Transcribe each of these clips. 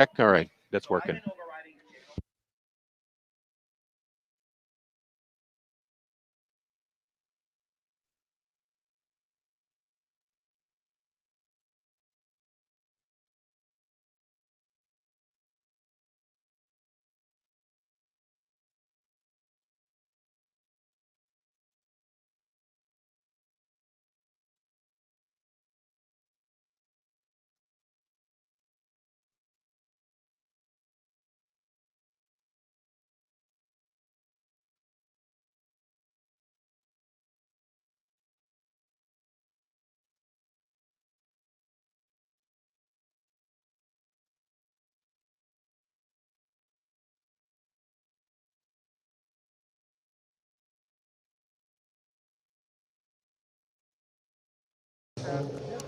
Check. All right, that's working.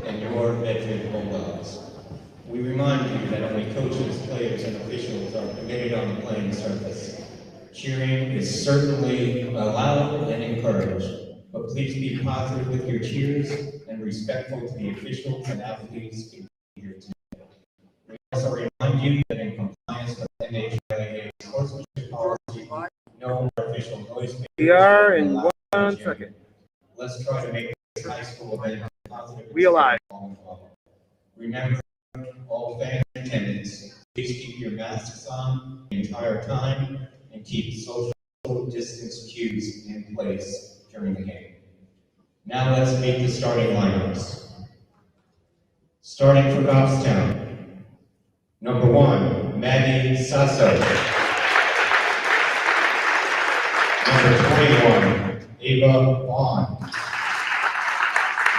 And your Bedford Bulldogs. We remind you that only coaches, players, and officials are permitted on the playing surface. Cheering is certainly allowed and encouraged, but please be positive with your cheers and respectful to the officials and athletes here today. We also remind you that in compliance with NHLA sportsmanship policy, no official noise. We are in 1 second. Let's try to make this high school event positive. We alive. Remember, all fan attendants, please keep your masks on the entire time and keep social distance cues in place during the game. Now let's meet the starting lineups. Starting for Goffstown, number 1, Maggie Sasso. Number 21, Ava Vaughn.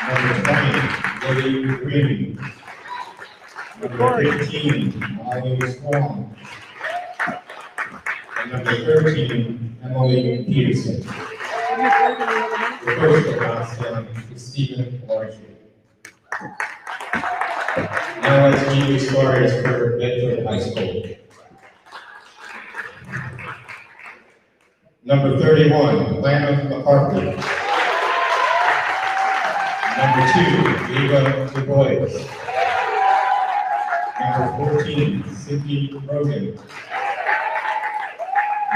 Number 20, Lily Green. Number 15, Molly Swan. And number 13, Emily Peterson. The first of Goffstown is Stephen Larchie. Now let's meet the starters for Bedford High School. Number 31, Lana McCarthy. Number 2, Eva Du Bois. Number 14, Cindy Rogan.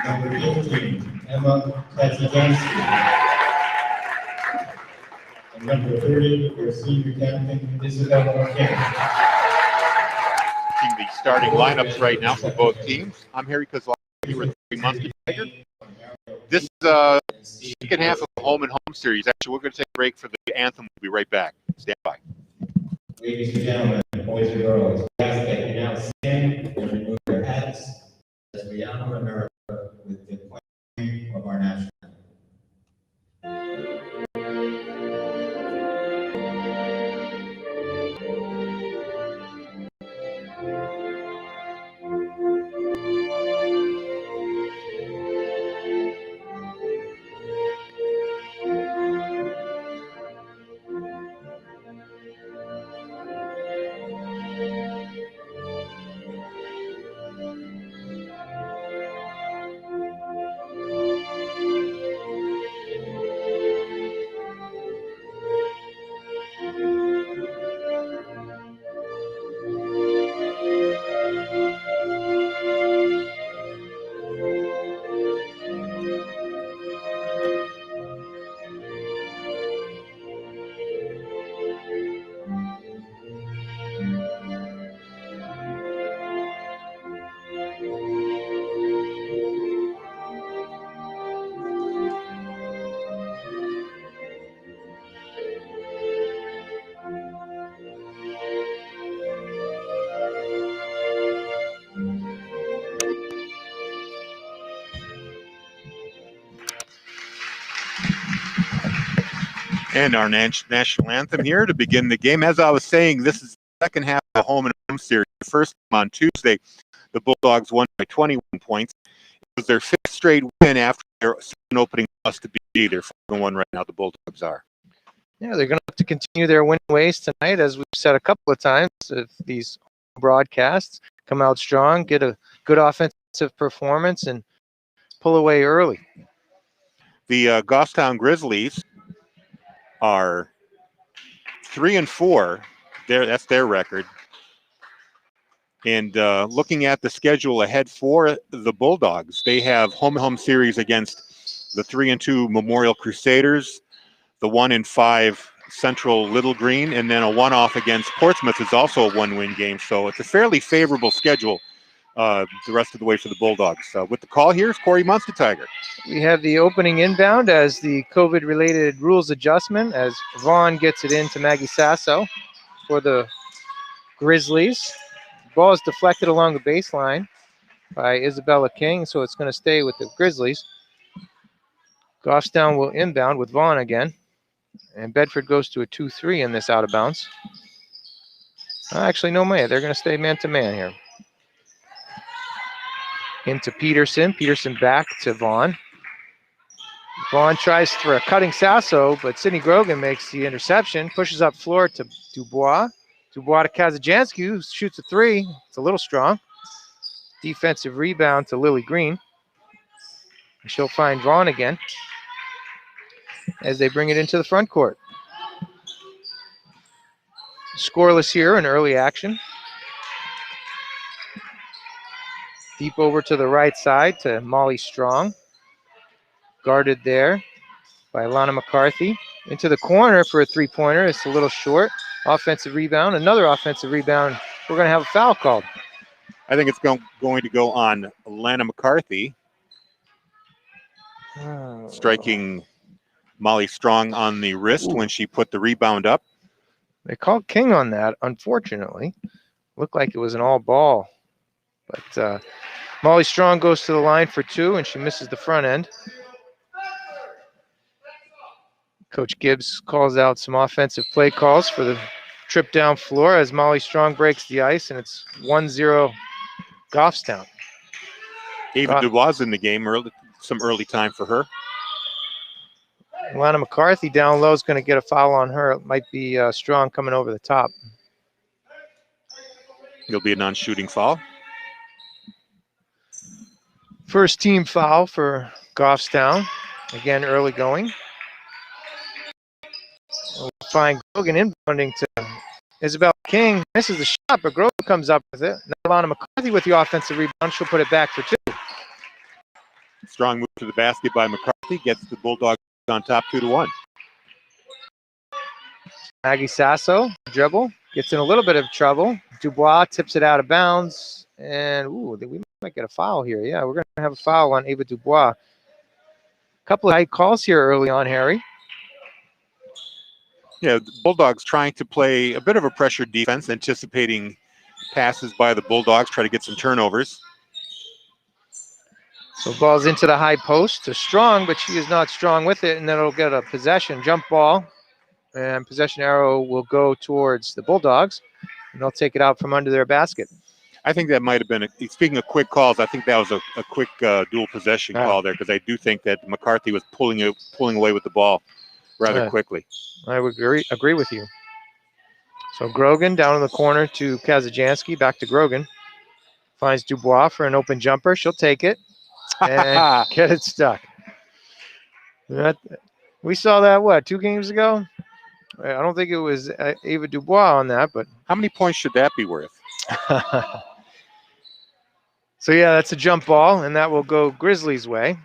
Number 15, Emma Katsigansky. And number 30, their senior captain, Isabel McKenna. The starting lineups right now for both teams. I'm Harry Kozlowski. You were 3 months together. This is the second half of the home and home series. Actually, we're going to take a break for the anthem. We'll be right back. Stand by. Ladies and gentlemen, boys and girls, we ask that you now stand and remove your hats as we honor America with the playing of our national anthem. And our national anthem here to begin the game. As I was saying, this is the second half of the home and home series. The first game on Tuesday, the Bulldogs won by 21 points. It was their 5th straight win after their season opening loss to BC. They're 4-1 right now, the Bulldogs are. Yeah, they're going to have to continue their winning ways tonight, as we've said a couple of times. If these broadcasts come out strong, get a good offensive performance, and pull away early. The Goffstown Grizzlies are 3-4. That's their record. And looking at the schedule ahead for the Bulldogs, they have home series against the 3-2 Memorial Crusaders, the 1-5 Central Little Green, and then a one-off against Portsmouth is also a one-win game. So it's a fairly favorable schedule the rest of the way for the Bulldogs. With the call here is Corey Munster-Tiger. We have the opening inbound as the COVID-related rules adjustment as Vaughn gets it into Maggie Sasso for the Grizzlies. Ball is deflected along the baseline by Isabella King, so it's going to stay with the Grizzlies. Goffstown will inbound with Vaughn again, and Bedford goes to a 2-3 in this out of bounds. Actually, no man. They're going to stay man-to-man here. Into Peterson. Peterson back to Vaughn. Vaughn tries for a cutting Sasso, but Sydney Grogan makes the interception, pushes up floor to Dubois. Dubois to Kazajansky, who shoots a three. It's a little strong. Defensive rebound to Lily Green. She'll find Vaughn again as they bring it into the front court. Scoreless here in early action. Deep over to the right side to Molly Strong. Guarded there by Alana McCarthy. Into the corner for a three-pointer. It's a little short. Offensive rebound. Another offensive rebound. We're going to have a foul called. I think it's going to go on Alana McCarthy, striking Molly Strong on the wrist when she put the rebound up. They called King on that, unfortunately. Looked like it was an all ball. But Molly Strong goes to the line for two, and she misses the front end. Coach Gibbs calls out some offensive play calls for the trip down floor as Molly Strong breaks the ice, and it's 1-0 Goffstown. Ava Dubois in the game, some early time for her. Alana McCarthy down low is going to get a foul on her. It might be Strong coming over the top. It'll be a non-shooting foul. First team foul for Goffstown. Again, early going. We'll find Grogan inbounding to Isabel King. Misses the shot, but Grogan comes up with it. Now Alana McCarthy with the offensive rebound. She'll put it back for two. Strong move to the basket by McCarthy. Gets the Bulldogs on top 2-1. Maggie Sasso, dribble. Gets in a little bit of trouble. Dubois tips it out of bounds. And, we might get a foul here. Yeah, we're going to have a foul on Ava Dubois. A couple of high calls here early on, Harry. Yeah, the Bulldogs trying to play a bit of a pressured defense, anticipating passes by the Bulldogs, try to get some turnovers. So ball's into the high post to Strong, but she is not strong with it, and then it'll get a possession jump ball. And possession arrow will go towards the Bulldogs, and they'll take it out from under their basket. I think that might have been, speaking of quick calls, I think that was a quick dual possession call there, because I do think that McCarthy was pulling away with the ball rather quickly. I would agree with you. So Grogan down in the corner to Kazajansky, back to Grogan. Finds Dubois for an open jumper. She'll take it and get it stuck. We saw that, 2 games ago? I don't think it was Ava Dubois on that, but... How many points should that be worth? So, yeah, that's a jump ball, and that will go Grizzlies' way.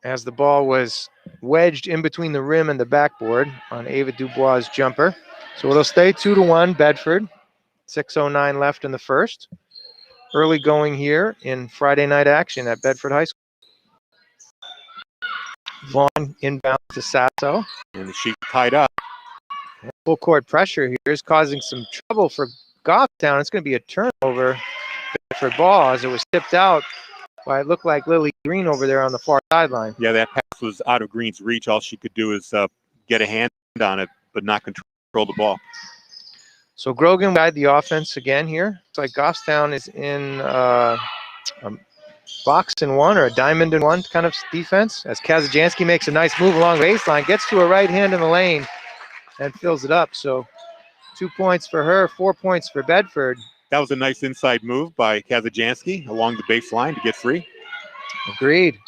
As the ball was wedged in between the rim and the backboard on Ava Dubois' jumper. So it'll stay 2-1 Bedford. 6:09 left in the first. Early going here in Friday night action at Bedford High School. Vaughn inbound to Sasso. And she tied up. Full court pressure here is causing some trouble for Goffstown. It's going to be a turnover Bedford ball as it was tipped out by, it looked like Lily Green over there on the far sideline. Yeah, that pass was out of Green's reach. All she could do is get a hand on it, but not control the ball. So Grogan guide the offense again here. It's like Goffstown is in a box in one or a diamond in one kind of defense as Kazajansky makes a nice move along the baseline, gets to a right hand in the lane and fills it up. So 2 points for her, 4 points for Bedford. That was a nice inside move by Kazajansky along the baseline to get free. Agreed.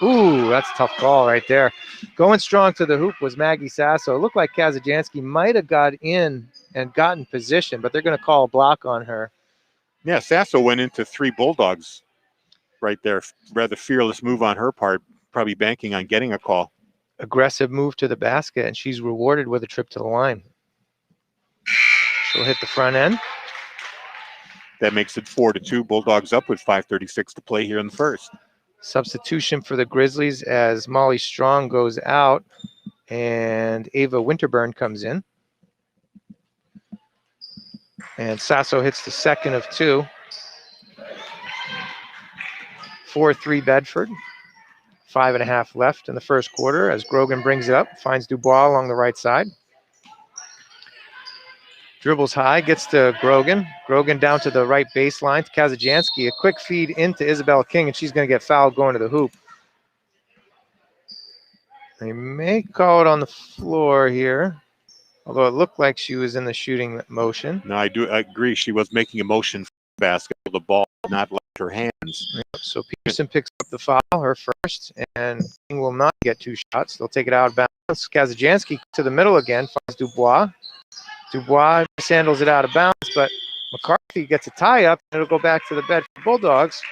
Ooh, that's a tough call right there. Going strong to the hoop was Maggie Sasso. It looked like Kazajanski might have got in and gotten position, but they're going to call a block on her. Yeah, Sasso went into 3 Bulldogs right there. Rather fearless move on her part, probably banking on getting a call. Aggressive move to the basket, and she's rewarded with a trip to the line. She'll hit the front end. That makes it 4-2. Bulldogs up with 5:36 to play here in the first. Substitution for the Grizzlies as Molly Strong goes out and Ava Winterburn comes in. And Sasso hits the second of 2. 4-3 Bedford. 5.5 left in the first quarter as Grogan brings it up, finds Dubois along the right side. Dribbles high, gets to Grogan. Grogan down to the right baseline to Kazajanski. A quick feed into Isabel King, and she's going to get fouled going to the hoop. They may call it on the floor here, although it looked like she was in the shooting motion. No, I agree. She was making a motion for the basket. The ball did not left her hands. So Peterson picks up the foul, her first, and King will not get 2 shots. They'll take it out of bounds. Kazajanski to the middle again, finds Dubois. Dubois mishandles it out of bounds, but McCarthy gets a tie-up, and it'll go back to the Bedford Bulldogs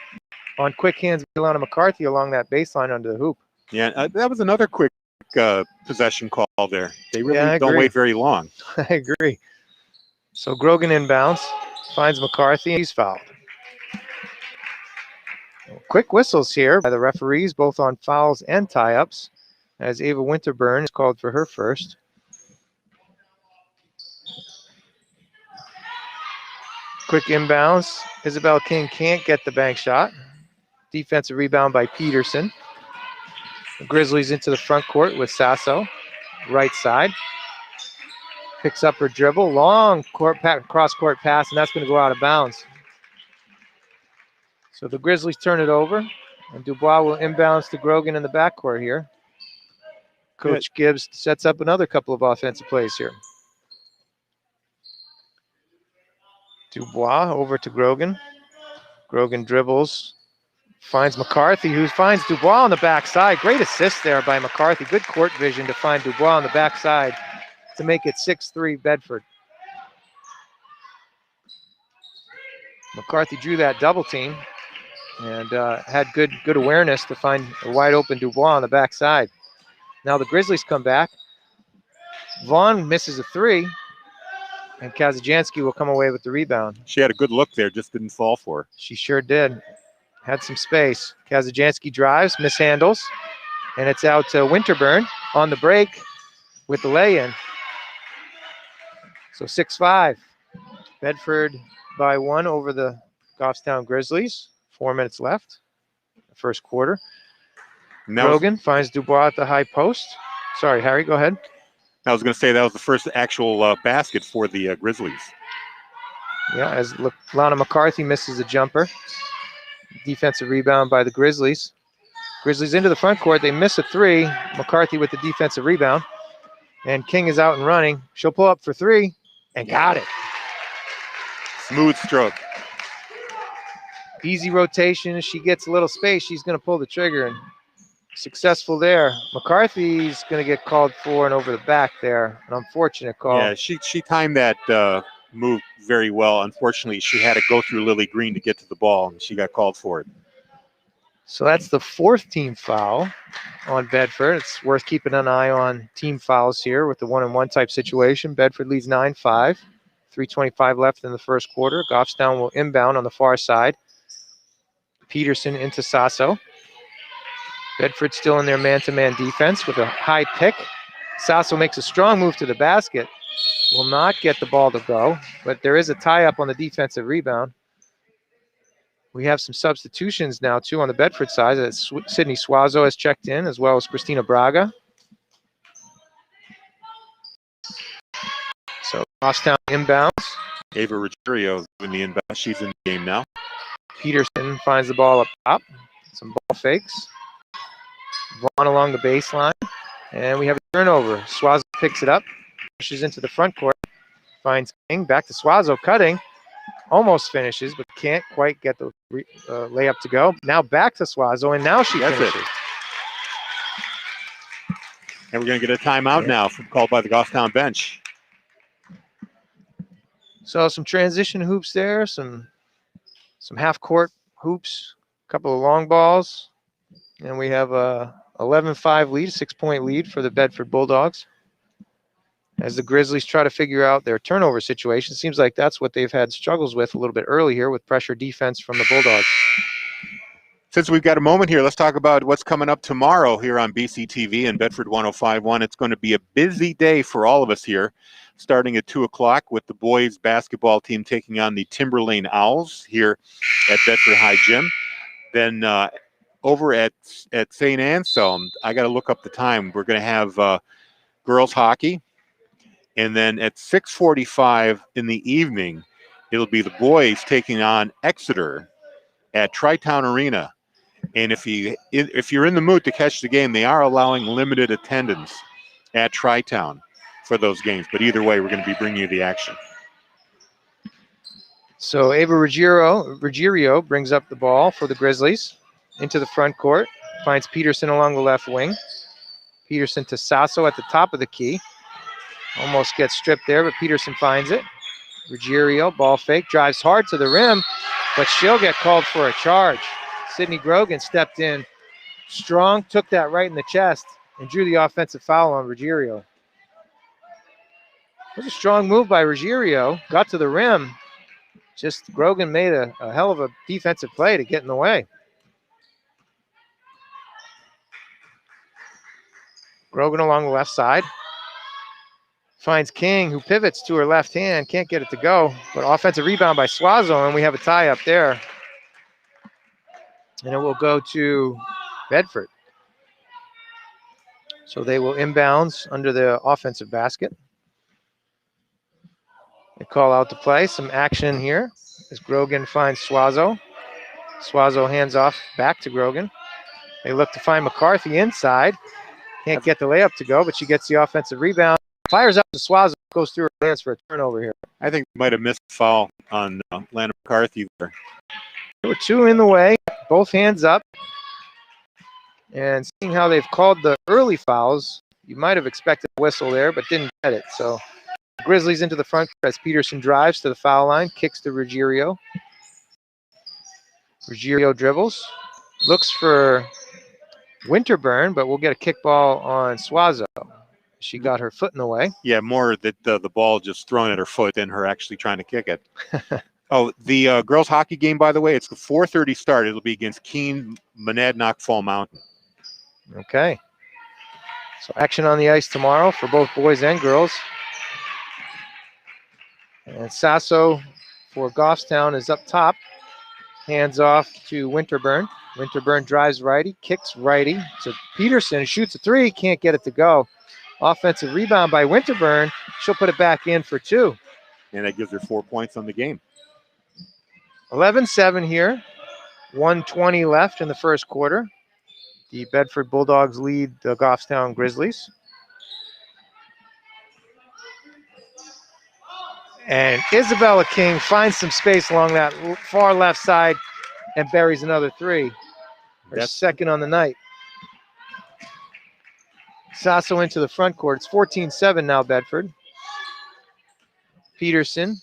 on quick hands by Ilana McCarthy along that baseline under the hoop. Yeah, that was another quick possession call there. They really don't agree. wait very long. I agree. So Grogan inbounds, finds McCarthy, and he's fouled. Quick whistles here by the referees, both on fouls and tie-ups, as Ava Winterburn is called for her first. Quick inbounds. Isabel King can't get the bank shot. Defensive rebound by Peterson. The Grizzlies into the front court with Sasso, right side. Picks up her dribble, long cross-court pass, and that's going to go out of bounds. So the Grizzlies turn it over, and Dubois will inbounds to Grogan in the backcourt here. Coach Gibbs sets up another couple of offensive plays here. Dubois over to Grogan. Grogan dribbles, finds McCarthy, who finds Dubois on the backside. Great assist there by McCarthy. Good court vision to find Dubois on the backside to make it 6-3 Bedford. McCarthy drew that double team and had good awareness to find a wide open Dubois on the backside. Now the Grizzlies come back. Vaughn misses a 3, and Kazajanski will come away with the rebound. She had a good look there, just didn't fall for her. She sure did. Had some space. Kazajanski drives, mishandles, and it's out to Winterburn on the break with the lay-in. So 6-5. Bedford by 1 over the Goffstown Grizzlies. 4 minutes left. First quarter. Grogan finds Dubois at the high post. Sorry, Harry, go ahead. I was going to say that was the first actual basket for the Grizzlies. Yeah, as Lana McCarthy misses a jumper. Defensive rebound by the Grizzlies. Grizzlies into the front court. They miss a 3. McCarthy with the defensive rebound. And King is out and running. She'll pull up for 3 and got it. Smooth stroke. Easy rotation. As she gets a little space, she's going to pull the trigger, and successful there. McCarthy's going to get called for and over the back there. An unfortunate call. Yeah, she timed that move very well. Unfortunately, she had to go through Lily Green to get to the ball, and she got called for it. So that's the 4th team foul on Bedford. It's worth keeping an eye on team fouls here with the 1-on-1 type situation. Bedford leads 9-5. 3:25 left in the first quarter. Goffstown will inbound on the far side. Peterson into Sasso. Bedford still in their man-to-man defense with a high pick. Sasso makes a strong move to the basket. Will not get the ball to go, but there is a tie-up on the defensive rebound. We have some substitutions now, too, on the Bedford side. Sydney Suazo has checked in, as well as Christina Braga. So Goffstown inbounds. Ava Ruggiero in the inbound. She's in the game now. Peterson finds the ball up top. Some ball fakes. Vaughn along the baseline. And we have a turnover. Suazo picks it up. Pushes into the front court. Finds King. Back to Suazo cutting. Almost finishes, but can't quite get the layup to go. Now back to Suazo, and now she finishes. And we're going to get a timeout now called by the Goffstown bench. So some transition hoops there, some half-court hoops, a couple of long balls, and we have a 11-5 lead, 6-point lead for the Bedford Bulldogs. As the Grizzlies try to figure out their turnover situation, seems like that's what they've had struggles with a little bit early here with pressure defense from the Bulldogs. Since we've got a moment here, let's talk about what's coming up tomorrow here on BCTV and Bedford 105.1. It's going to be a busy day for all of us here, starting at 2 o'clock with the boys basketball team taking on the Timberlane Owls here at Bedford High Gym. Then over at St. Anselm, I got to look up the time. We're going to have girls hockey. And then at 6:45 in the evening, it'll be the boys taking on Exeter at Tri-Town Arena. And if you're in the mood to catch the game, they are allowing limited attendance at Tri-Town for those games. But either way, we're going to be bringing you the action. So Ava Ruggiero brings up the ball for the Grizzlies into the front court, finds Peterson along the left wing. Peterson to Sasso at the top of the key. Almost gets stripped there, but Peterson finds it. Ruggiero, ball fake, drives hard to the rim, but she'll get called for a charge. Sydney Grogan stepped in strong, took that right in the chest, and drew the offensive foul on Ruggiero. It was a strong move by Ruggiero, got to the rim. Just Grogan made a hell of a defensive play to get in the way. Grogan along the left side. Finds King, who pivots to her left hand, can't get it to go, but offensive rebound by Suazo, and we have a tie up there. And it will go to Bedford. So they will inbounds under the offensive basket. They call out to play. Some action here as Grogan finds Suazo. Suazo hands off back to Grogan. They look to find McCarthy inside. Can't get the layup to go, but she gets the offensive rebound. Fires up to Suazo, goes through her hands for a turnover here. I think we might have missed a foul on Lana McCarthy there. There were two in the way, both hands up. And seeing how they've called the early fouls, you might have expected a whistle there, but didn't get it. So Grizzlies into the front as Peterson drives to the foul line, kicks to Ruggiero. Ruggiero dribbles, looks for Winterburn, but we'll get a kickball on Suazo. She got her foot in the way. Yeah, more that the ball just thrown at her foot than her actually trying to kick it. Oh, the girls hockey game, by the way, it's a 4:30 start. It'll be against Keene, Monadnock, Fall Mountain. Okay. So action on the ice tomorrow for both boys and girls. And Sasso for Goffstown is up top. Hands off to Winterburn. Winterburn drives righty, kicks righty to Peterson, shoots a three, can't get it to go. Offensive rebound by Winterburn. She'll put it back in for two. And that gives her 4 points on the game. 11-7 here. 1:20 left in the first quarter. The Bedford Bulldogs lead the Goffstown Grizzlies. And Isabella King finds some space along that far left side and buries another three. Her second on the night. Sasso into the front court. It's 14-7 now, Bedford. Peterson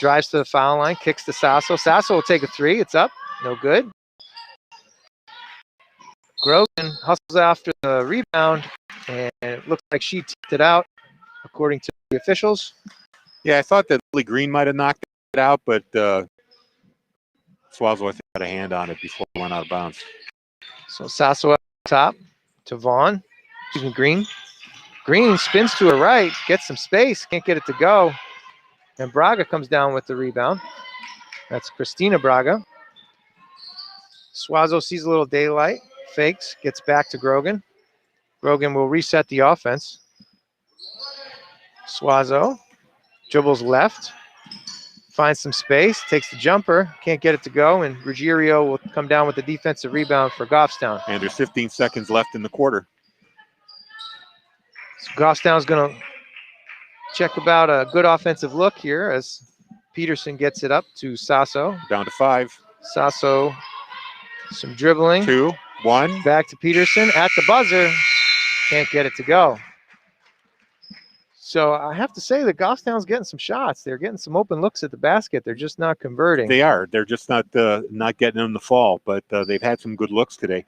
drives to the foul line, kicks to Sasso. Sasso will take a three. It's up. No good. Grogan hustles after the rebound, and it looks like she tipped it out, according to the officials. Yeah, I thought that Lily Green might have knocked it out, but Suazo, I think, had a hand on it before it went out of bounds. So Sasso up top to Vaughn. Excuse me, Green. Green spins to her right, gets some space, can't get it to go. And Braga comes down with the rebound. That's Christina Braga. Suazo sees a little daylight, fakes, gets back to Grogan. Grogan will reset the offense. Suazo dribbles left, finds some space, takes the jumper, can't get it to go, and Ruggiero will come down with the defensive rebound for Goffstown. And there's 15 seconds left in the quarter. So Goffstown's going to check about a good offensive look here as Peterson gets it up to Sasso. Down to 5. Sasso, some dribbling. 2, 1. Back to Peterson at the buzzer. Can't get it to go. So I have to say that Goffstown's getting some shots. They're getting some open looks at the basket. They're just not converting. They are. They're just not getting them to fall, but they've had some good looks today.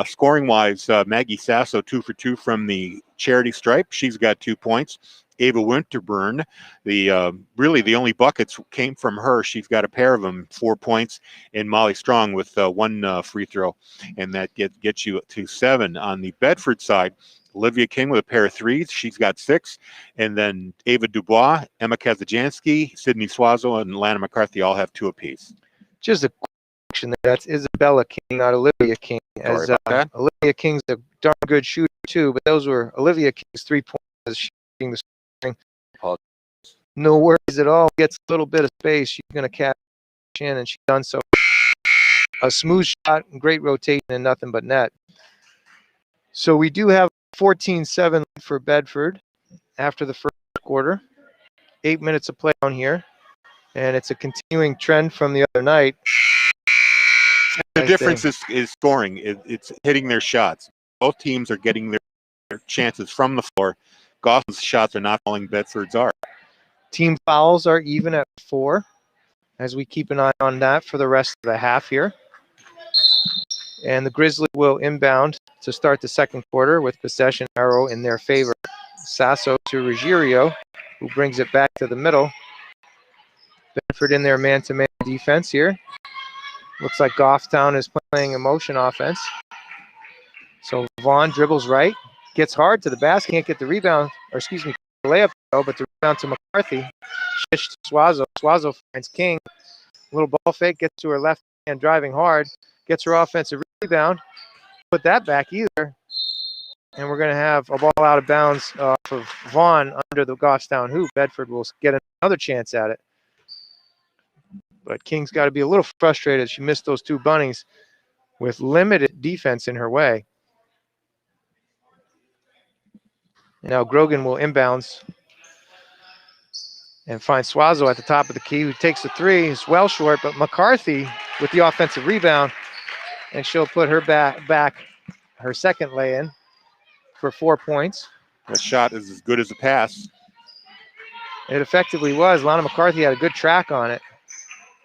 Scoring-wise, Maggie Sasso, 2 for 2 from the charity stripe. She's got 2 points. Ava Winterburn, really the only buckets came from her. She's got a pair of them, 4 points, and Molly Strong with 1 free throw, and that gets you to 7. On the Bedford side, Olivia King with a pair of 3s. She's got 6. And then Ava Dubois, Emma Kazajansky, Sydney Swazo, and Lana McCarthy all have 2 apiece. Just a question there. That's Isabella King, not Olivia King. Sorry about that. Olivia King's a darn good shooter, too, but those were Olivia King's 3 points shooting the string. No worries at all. Gets a little bit of space. She's going to catch in, and she's done so. A smooth shot, great rotation, and nothing but net. So we do have 14-7 for Bedford after the first quarter. 8 minutes of play on here, and it's a continuing trend from the other night. The difference is scoring. It's hitting their shots. Both teams are getting their chances from the floor. Goffstown's shots are not falling. Bedford's are. Team fouls are even at 4, as we keep an eye on that for the rest of the half here. And the Grizzlies will inbound to start the second quarter with possession arrow in their favor. Sasso to Ruggiero, who brings it back to the middle. Bedford in their man-to-man defense here. Looks like Goffstown is playing a motion offense. So Vaughn dribbles right, gets hard to the basket, can't get the rebound, or excuse me, the layup, but the rebound to McCarthy. Shish to Swazo. Swazo finds King. Little ball fake, gets to her left hand, driving hard, gets her offensive rebound. Put that back either. And we're going to have a ball out of bounds off of Vaughn under the Goffstown hoop. Bedford will get another chance at it. But King's got to be a little frustrated. She missed those 2 bunnies with limited defense in her way. And now Grogan will inbounds and find Swazo at the top of the key, who takes the 3. It's well short, but McCarthy with the offensive rebound, and she'll put her back her second lay-in for 4 points. That shot is as good as a pass. It effectively was. Lana McCarthy had a good track on it.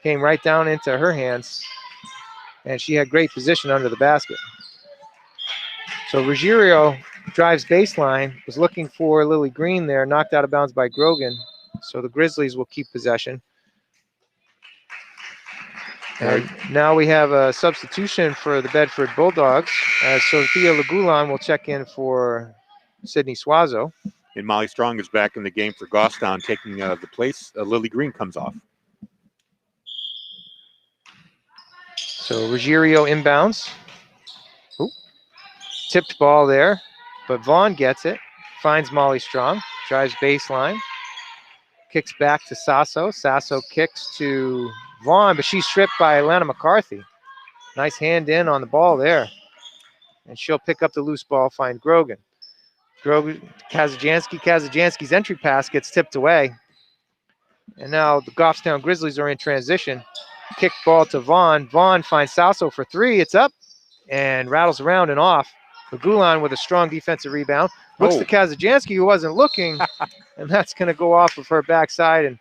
Came right down into her hands, and she had great position under the basket. So Ruggiero drives baseline, was looking for Lily Green there, knocked out of bounds by Grogan. So the Grizzlies will keep possession. And now we have a substitution for the Bedford Bulldogs, as Sophia Lagulan will check in for Sydney Swazo. And Molly Strong is back in the game for Goffstown, taking the place. Lily Green comes off. So Ruggiero inbounds. Ooh. Tipped ball there, but Vaughn gets it. Finds Molly Strong, drives baseline. Kicks back to Sasso. Sasso kicks to Vaughn, but she's stripped by Atlanta McCarthy. Nice hand in on the ball there. And she'll pick up the loose ball, find Grogan. Kazajansky's entry pass gets tipped away. And now the Goffstown Grizzlies are in transition. Kick ball to Vaughn. Vaughn finds Sasso for 3. It's up and rattles around and off. Lagulan with a strong defensive rebound. Looks to Kazajansky, who wasn't looking, and that's going to go off of her backside, and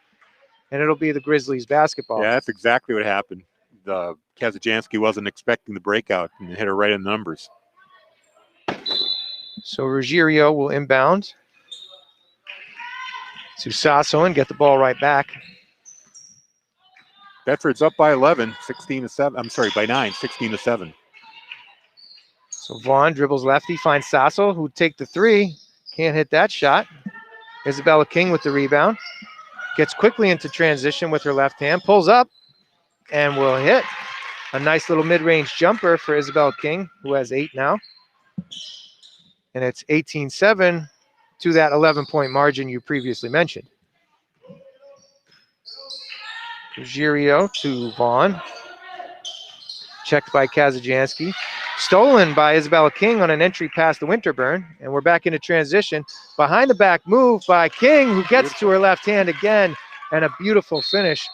it'll be the Grizzlies basketball. Yeah, that's exactly what happened. Kazajansky wasn't expecting the breakout and hit her right in the numbers. So Ruggiero will inbound to Sasso and get the ball right back. Bedford's up by 11, 16-7. I'm sorry, by 9, 16-7. So Vaughn dribbles lefty, finds Sasso, who take the 3. Can't hit that shot. Isabella King with the rebound. Gets quickly into transition with her left hand, pulls up, and will hit. A nice little mid-range jumper for Isabella King, who has 8 now. And it's 18-7 to that 11-point margin you previously mentioned. Ruggiero to Vaughn. Checked by Kazajansky. Stolen by Isabella King on an entry past the Winterburn. And we're back into transition. Behind the back move by King, who gets to her left hand again. And a beautiful finish.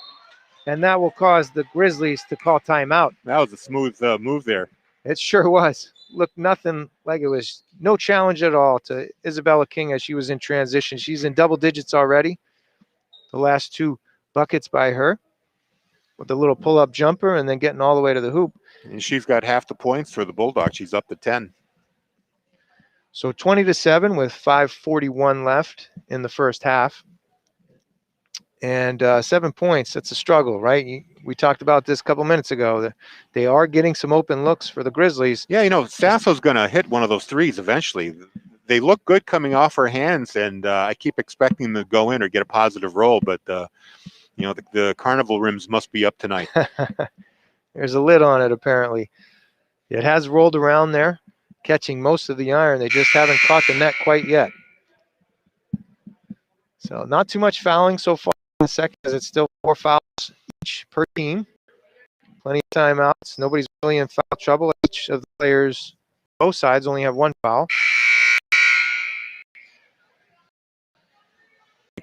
And that will cause the Grizzlies to call timeout. That was a smooth move there. It sure was. looked nothing like it was no challenge at all to Isabella King as she was in transition. She's in double digits already. The last 2 buckets by her with a little pull-up jumper and then getting all the way to the hoop. And she's got half the points for the Bulldogs. She's up to 10. So 20-7 with 5:41 left in the first half. And 7 points, that's a struggle, right? We talked about this a couple minutes ago. They are getting some open looks for the Grizzlies. Yeah, Sasso's going to hit one of those threes eventually. They look good coming off her hands, and I keep expecting them to go in or get a positive roll, but, the carnival rims must be up tonight. There's a lid on it, apparently. It has rolled around there, catching most of the iron. They just haven't caught the net quite yet. So not too much fouling so far in the second, as it's still 4 fouls each per team. Plenty of timeouts. Nobody's really in foul trouble. Each of the players, both sides, only have 1 foul.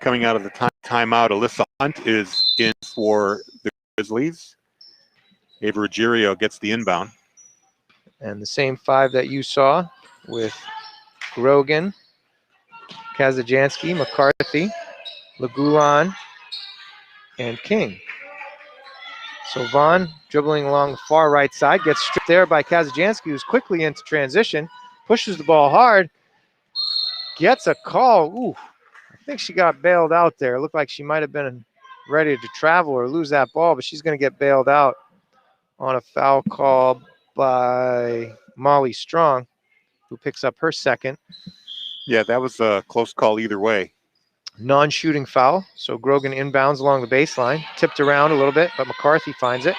Coming out of the timeout, Alyssa Hunt is in for the Grizzlies. Ava Ruggiero gets the inbound. And the same 5 that you saw with Grogan, Kazajansky, McCarthy, Lagulan, and King. So Vaughn dribbling along the far right side, gets stripped there by Kazajansky, who's quickly into transition, pushes the ball hard, gets a call. Ooh, I think she got bailed out there. It looked like she might have been ready to travel or lose that ball, but she's going to get bailed out on a foul call by Molly Strong, who picks up her second. Yeah, that was a close call either way. Non-shooting foul. So Grogan inbounds along the baseline, tipped around a little bit, but McCarthy finds it.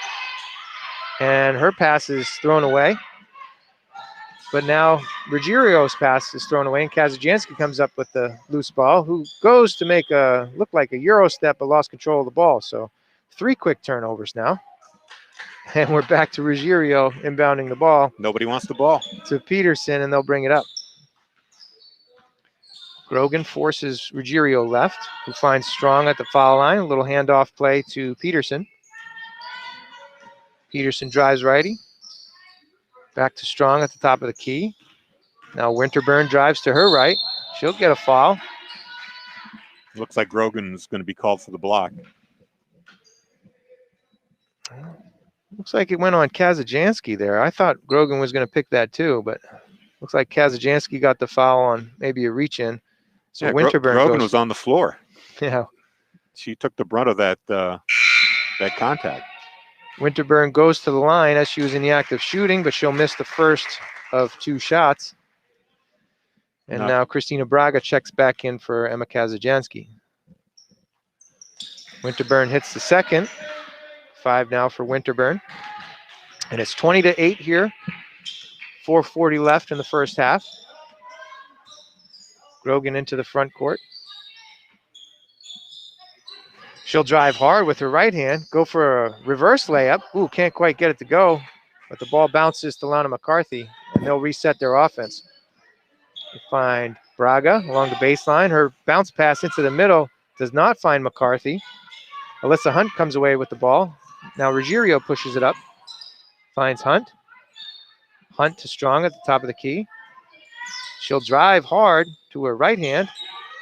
And her pass is thrown away. But now Ruggiero's pass is thrown away, and Kazajansky comes up with the loose ball, who goes to make look like a Euro step, but lost control of the ball. So 3 quick turnovers now. And we're back to Ruggiero inbounding the ball. Nobody wants the ball. To Peterson, and they'll bring it up. Grogan forces Ruggiero left, who finds Strong at the foul line. A little handoff play to Peterson. Peterson drives righty. Back to Strong at the top of the key. Now Winterburn drives to her right. She'll get a foul. Looks like Grogan's going to be called for the block. Looks like it went on Kazajansky there. I thought Grogan was going to pick that too, but looks like Kazajansky got the foul on maybe a reach-in. So yeah, Winterburn Grogan was on the floor. Yeah. She took the brunt of that contact. Winterburn goes to the line as she was in the act of shooting, but she'll miss the first of 2 shots. And now Christina Braga checks back in for Emma Kazajansky. Winterburn hits the second. 5 now for Winterburn. And it's 20-8 here. 4:40 left in the first half. Grogan into the front court. She'll drive hard with her right hand, go for a reverse layup. Ooh, can't quite get it to go, but the ball bounces to Lana McCarthy, and they'll reset their offense. They find Braga along the baseline. Her bounce pass into the middle does not find McCarthy. Alyssa Hunt comes away with the ball. Now Ruggiero pushes it up, finds Hunt. Hunt to Strong at the top of the key. She'll drive hard to her right hand.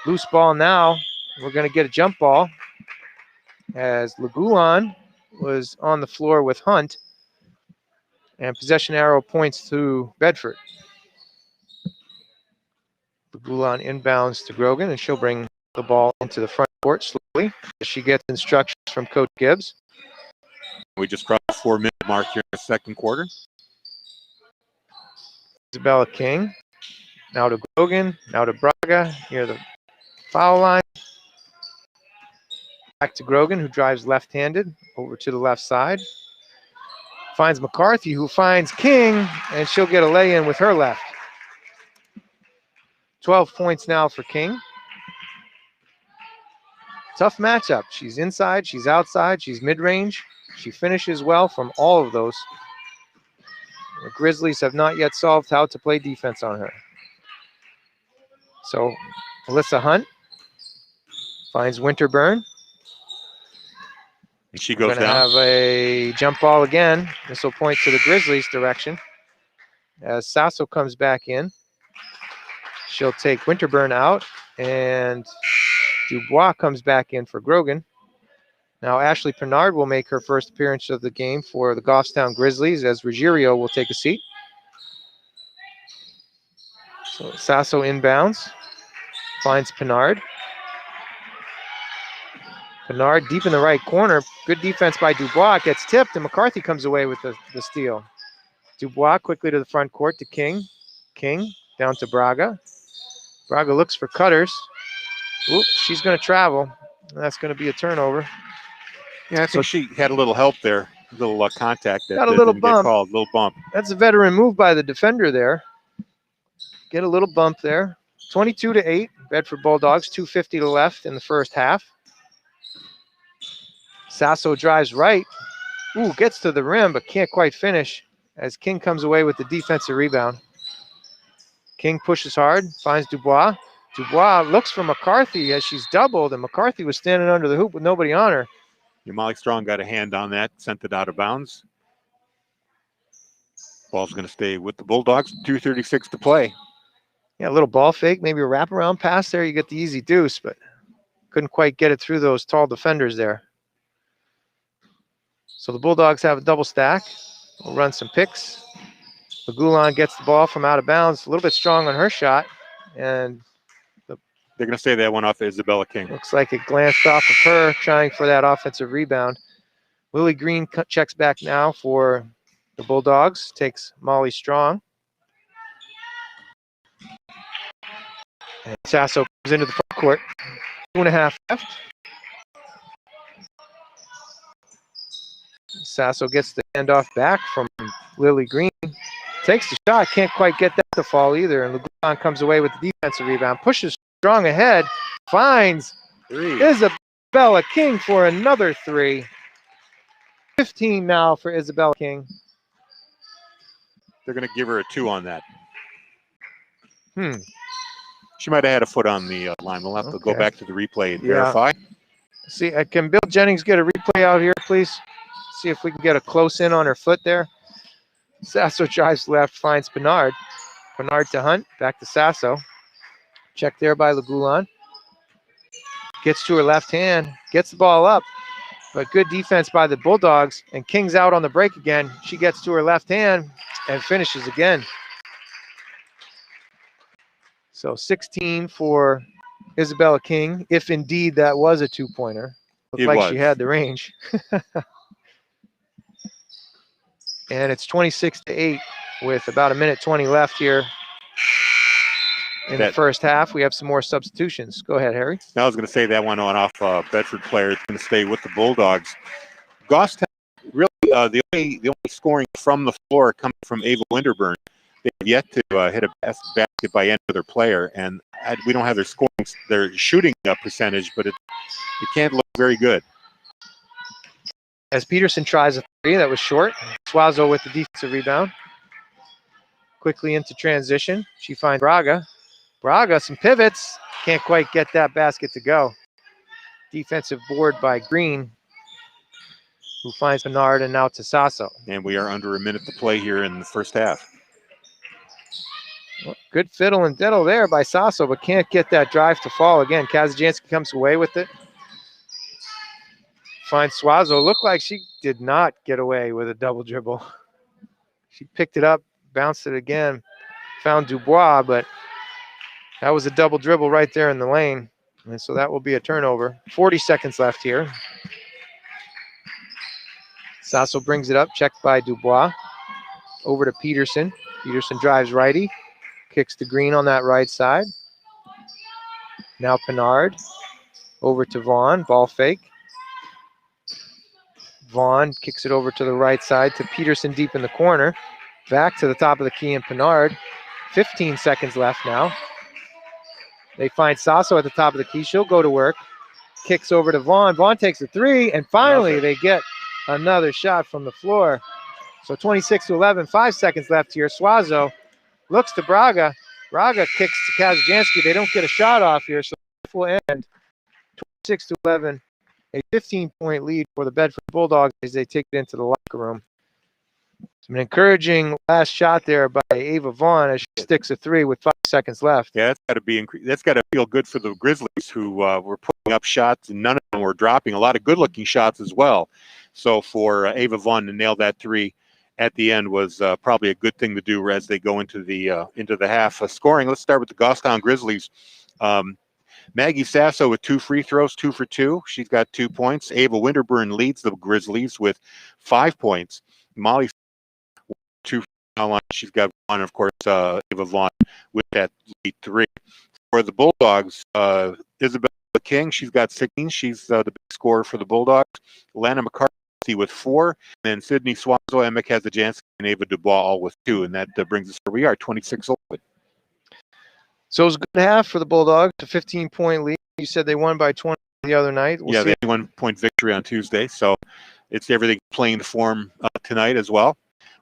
Loose ball now. We're going to get a jump ball as Lagulan was on the floor with Hunt. And possession arrow points to Bedford. Lagulan inbounds to Grogan, and she'll bring the ball into the front court slowly as she gets instructions from Coach Gibbs. We just crossed the 4-minute mark here in the second quarter. Isabella King. Now to Grogan, now to Braga near the foul line. Back to Grogan, who drives left-handed over to the left side. Finds McCarthy, who finds King, and she'll get a lay-in with her left. 12 points now for King. Tough matchup. She's inside, she's outside, she's mid-range. She finishes well from all of those. The Grizzlies have not yet solved how to play defense on her. So Alyssa Hunt finds Winterburn. And she goes We're going to down. have a jump ball again. This will point to the Grizzlies' direction. as Sasso comes back in. She'll take Winterburn out, and Dubois comes back in for Grogan. Now Ashley Pernard will make her first appearance of the game for the Goffstown Grizzlies, as Ruggiero will take a seat. So Sasso inbounds, finds Pernard. Pernard deep in the right corner. Good defense by Dubois. Gets tipped, and McCarthy comes away with the steal. Dubois quickly to the front court to King. King down to Braga. Braga looks for Cutters. Oop, she's going to travel. That's going to be a turnover. Yeah, I think she had a little help there, a little contact that Got a little didn't bump. get called, little bump. That's a veteran move by the defender there. Get a little bump there. 22-8, Bedford Bulldogs, 2:50 to left in the first half. Sasso drives right. Ooh, gets to the rim, but can't quite finish as King comes away with the defensive rebound. King pushes hard, finds Dubois. Dubois looks for McCarthy as she's doubled, and McCarthy was standing under the hoop with nobody on her. Molly Strong got a hand on that, sent it out of bounds. Ball's going to stay with the Bulldogs, 2:36 to play. Yeah, a little ball fake, maybe a wraparound pass there. You get the easy deuce, but couldn't quite get it through those tall defenders there. So the Bulldogs have a double stack. We'll run some picks. Magulon gets the ball from out of bounds, a little bit strong on her shot, and They're going to say that one off Isabella King. looks like it glanced off of her, trying for that offensive rebound. Lily Green checks back now for the Bulldogs, takes Molly Strong. And Sasso comes into the front court. 2.5 left. Sasso gets the handoff back from Lily Green. Takes the shot, can't quite get that to fall either. And Lugon comes away with the defensive rebound. Pushes Strong ahead. Finds Isabella King for another three. 15 now for Isabella King. They're going to give her a 2 on that. Hmm. She might have had a foot on the line. We'll have to go back to the replay and verify. See, can Bill Jennings get a replay out here, please? See if we can get a close in on her foot there. Sasso drives left, finds Pernard. Pernard to Hunt, back to Sasso. Check there by Legulon. Gets to her left hand, gets the ball up, but good defense by the Bulldogs, and King's out on the break again. She gets to her left hand and finishes again. So 16 for Isabella King, if indeed that was a 2-pointer. Looked like she had the range. And it's 26-8 with about 1:20 left here in the first half. We have some more substitutions. Go ahead, Harry. I was going to say that one on off Bedford player is going to stay with the Bulldogs. Goffstown, really, the only scoring from the floor coming from Ava Winterburn. They have yet to hit a basket by any other player, and we don't have their shooting percentage, but it can't look very good. As Peterson tries a three, that was short. Suazo with the defensive rebound. Quickly into transition. She finds Braga. Braga, some pivots. Can't quite get that basket to go. Defensive board by Green, who finds Bernard, and now to Sasso. And we are under a minute to play here in the first half. Well, good fiddle and diddle there by Sasso, but can't get that drive to fall. Again, Kazajanski comes away with it. Finds Suazo. Looked like she did not get away with a double dribble. She picked it up, bounced it again, found Dubois, but that was a double dribble right there in the lane. And so that will be a turnover. 40 seconds left here. Sasso brings it up, checked by Dubois. Over to Peterson. Peterson drives righty. Kicks to Green on that right side. Now Pernard. Over to Vaughn. Ball fake. Vaughn kicks it over to the right side to Peterson deep in the corner. Back to the top of the key and Pernard. 15 seconds left now. They find Sasso at the top of the key. She'll go to work. Kicks over to Vaughn. Vaughn takes a three, and finally they get another shot from the floor. So 26-11, 5 seconds left here. Suazo looks to Braga. Braga kicks to Kazajanski. They don't get a shot off here, so it will end 26-11. A 15-point lead for the Bedford Bulldogs as they take it into the locker room. It's an encouraging last shot there by Ava Vaughn as she sticks a 3 with 5 seconds left. Yeah, that's got to feel good for the Grizzlies, who were putting up shots and none of them were dropping. A lot of good-looking shots as well. So for Ava Vaughn to nail that 3 at the end was probably a good thing to do as they go into the half. Scoring. Let's start with the Goffstown Grizzlies. Maggie Sasso with 2 free throws, 2 for 2. She's got 2 points. Ava Winterburn leads the Grizzlies with 5 points. Molly 2 line. She's got 1, of course. Ava Vaughn with that lead 3. For the Bulldogs, Isabella King, she's got 16. She's the big scorer for the Bulldogs. Lana McCarthy with 4. And then Sydney Swanzo, Emma Kazajanski, and Ava Dubois all with 2. And that brings us where we are, 26-11. So it was a good half for the Bulldogs, a 15-point lead. You said they won by 20 the other night. They had a 1-point victory on Tuesday. So it's everything playing to form tonight as well.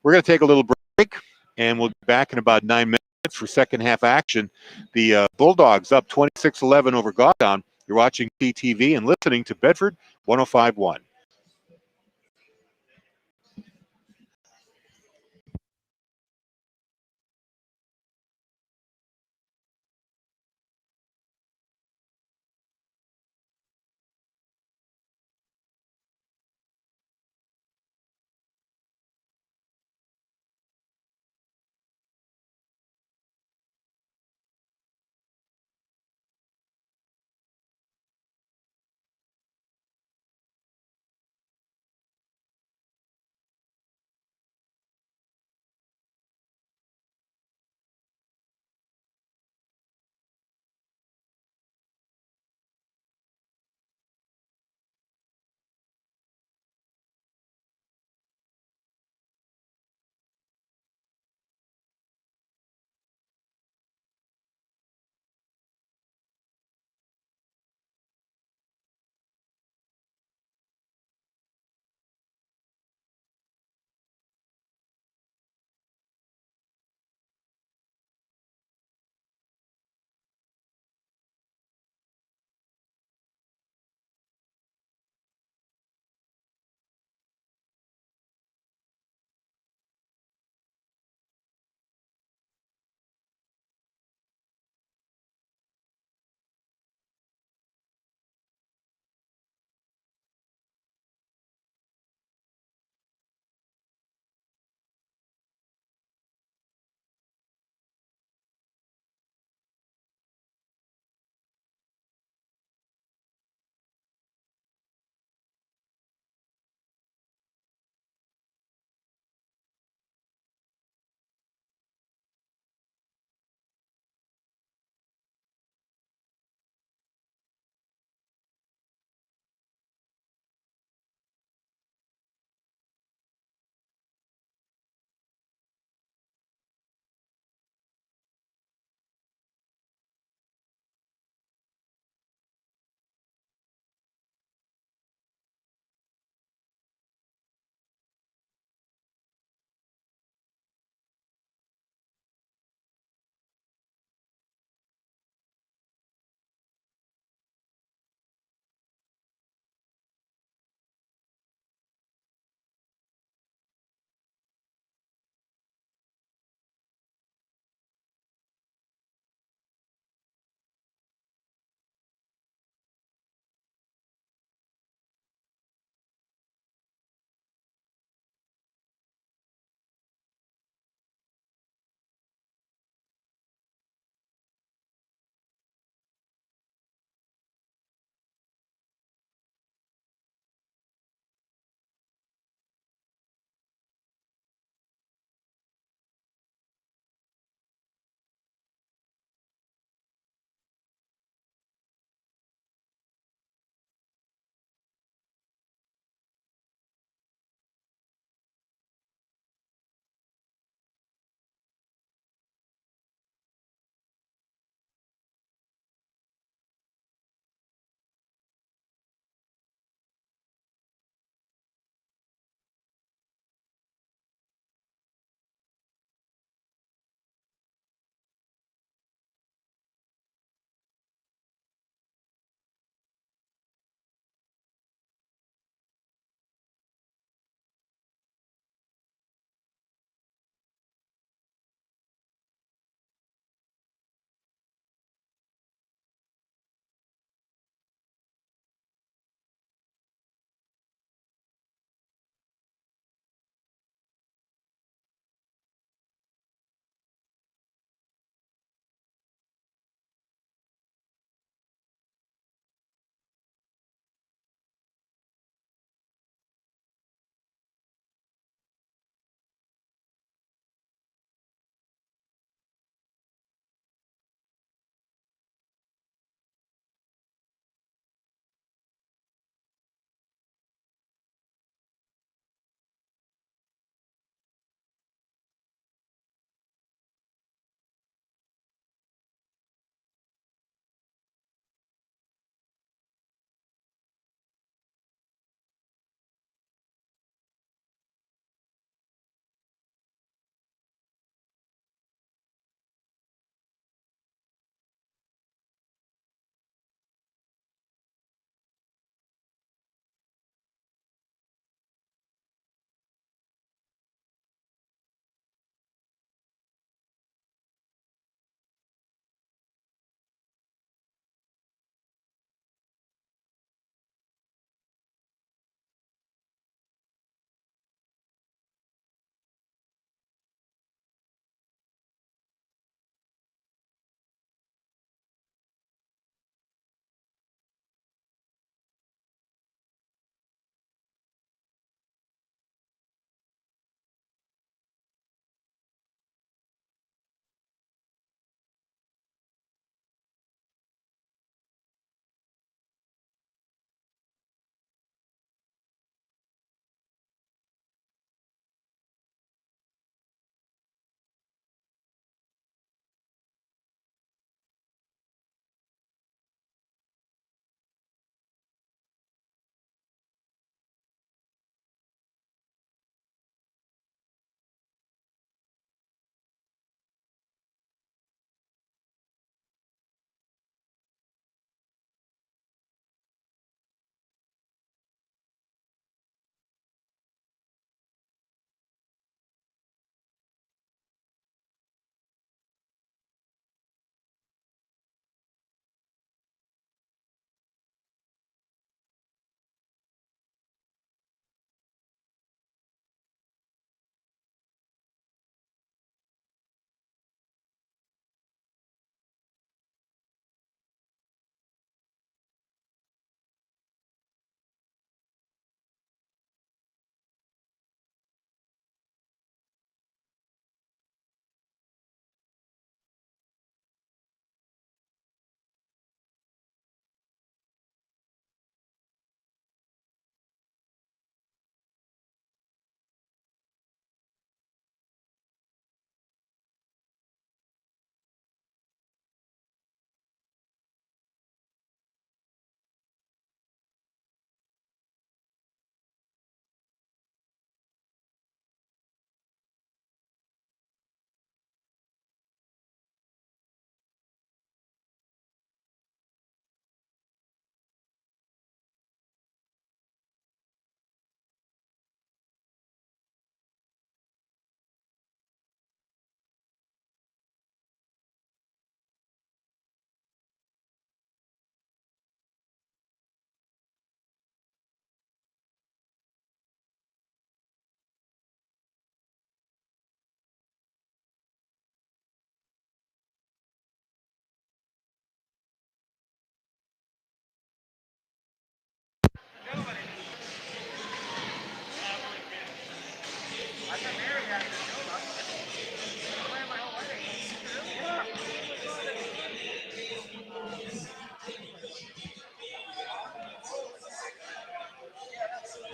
We're going to take a little break, and we'll be back in about 9 minutes for second half action. The Bulldogs up 26-11 over Goffstown. You're watching BCTV and listening to Bedford 105.1.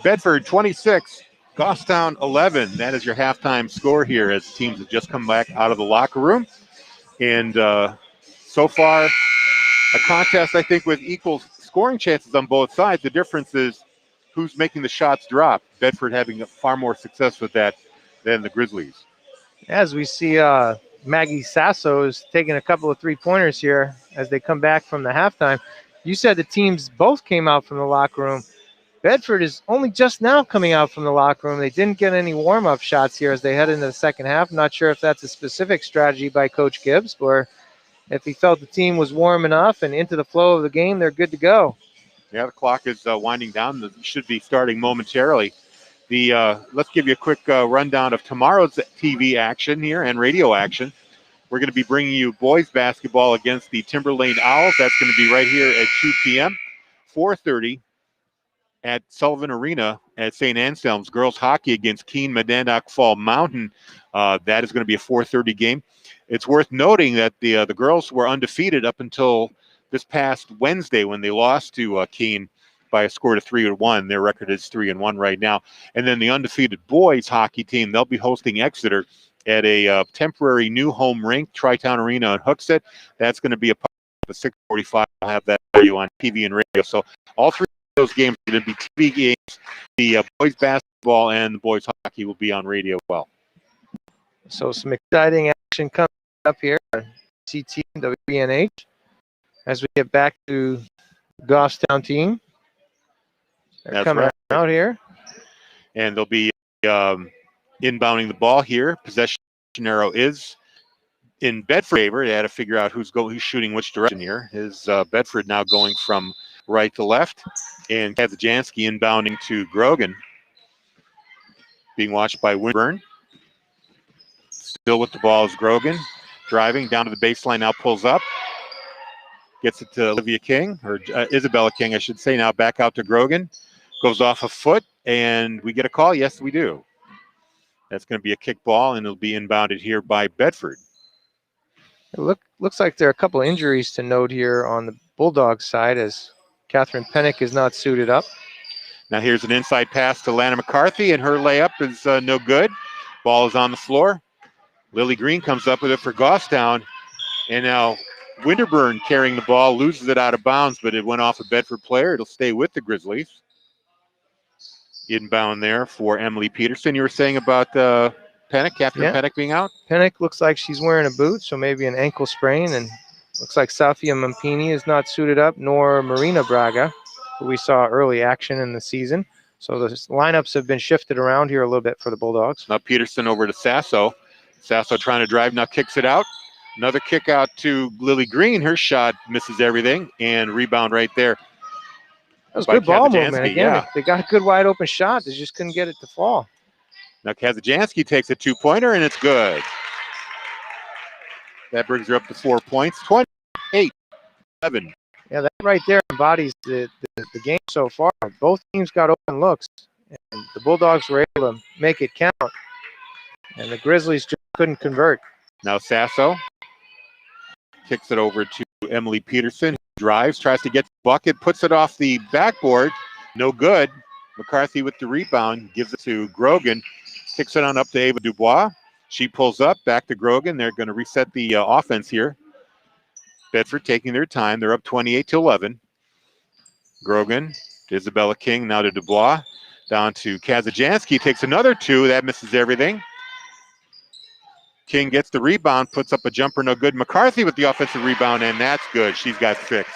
Bedford 26, Goffstown 11. That is your halftime score here as teams have just come back out of the locker room. And so far, a contest, I think, with equal scoring chances on both sides. The difference is who's making the shots drop. Bedford having far more success with that than the Grizzlies. As we see Maggie Sasso is taking a couple of three-pointers here as they come back from the halftime. You said the teams both came out from the locker room. Bedford is only just now coming out from the locker room. They didn't get any warm-up shots here as they head into the second half. I'm not sure if that's a specific strategy by Coach Gibbs or if he felt the team was warm enough and into the flow of the game, they're good to go. Yeah, the clock is winding down. It should be starting momentarily. Let's give you a quick rundown of tomorrow's TV action here and radio action. We're going to be bringing you boys basketball against the Timberlane Owls. That's going to be right here at 2 p.m. 4:30 at Sullivan Arena at St. Anselm's. Girls hockey against Keene Medanock Fall Mountain. That is going to be a 4:30 game. It's worth noting that the girls were undefeated up until this past Wednesday when they lost to Keene by a score of 3-1. Their record is 3-1 right now. And then the undefeated boys hockey team, they'll be hosting Exeter at a temporary new home rink, Tri-Town Arena in Hooksett. That's going to be a 6:45. I'll have that for you on TV and radio. So all three of those games are going to be TV games. The boys basketball and the boys hockey will be on radio as well. So some exciting action coming up here on BCTV and WBNH as we get back to Goffstown team. They're coming out here. And they'll be inbounding the ball here. Possession arrow is in Bedford favor. They had to figure out who's shooting which direction here. Is Bedford now going from right to left. And Kazajansky inbounding to Grogan. Being watched by Winburn. Still with the ball is Grogan. Driving down to the baseline, now pulls up. Gets it to Olivia King, or Isabella King, I should say now. Back out to Grogan. Goes off a foot, and we get a call. Yes, we do. That's going to be a kick ball, and it'll be inbounded here by Bedford. It looks like there are a couple of injuries to note here on the Bulldogs side as Catherine Pennick is not suited up. Now here's an inside pass to Lana McCarthy, and her layup is no good. Ball is on the floor. Lily Green comes up with it for Goffstown, and now Winterburn carrying the ball, loses it out of bounds, but it went off a Bedford player. It'll stay with the Grizzlies. Inbound there for Emily Peterson. You were saying about Pennick, Catherine Pennick being out? Pennick looks like she's wearing a boot, so maybe an ankle sprain, and looks like Safia Mampini is not suited up, nor Marina Braga, who we saw early action in the season. So the lineups have been shifted around here a little bit for the Bulldogs. Now Peterson over to Sasso. Sasso trying to drive, now kicks it out. Another kick out to Lily Green. Her shot misses everything, and rebound right there. That was good ball movement. Again, yeah. They got a good wide open shot. They just couldn't get it to fall. Now Kazajansky takes a two-pointer, and it's good. That brings her up to 4 points. 28-11. Yeah, that right there embodies the game so far. Both teams got open looks, and the Bulldogs were able to make it count. And the Grizzlies just couldn't convert. Now Sasso kicks it over to Emily Peterson, who drives, tries to get the bucket, puts it off the backboard. No good. McCarthy with the rebound, gives it to Grogan, kicks it on up to Ava Dubois. She pulls up, back to Grogan. They're going to reset the offense here. Bedford taking their time. They're up 28-11. Grogan to Isabella King, now to Dubois. Down to Kazajansky, takes another two. That misses everything. King gets the rebound, puts up a jumper, no good. McCarthy with the offensive rebound, and that's good. She's got 6.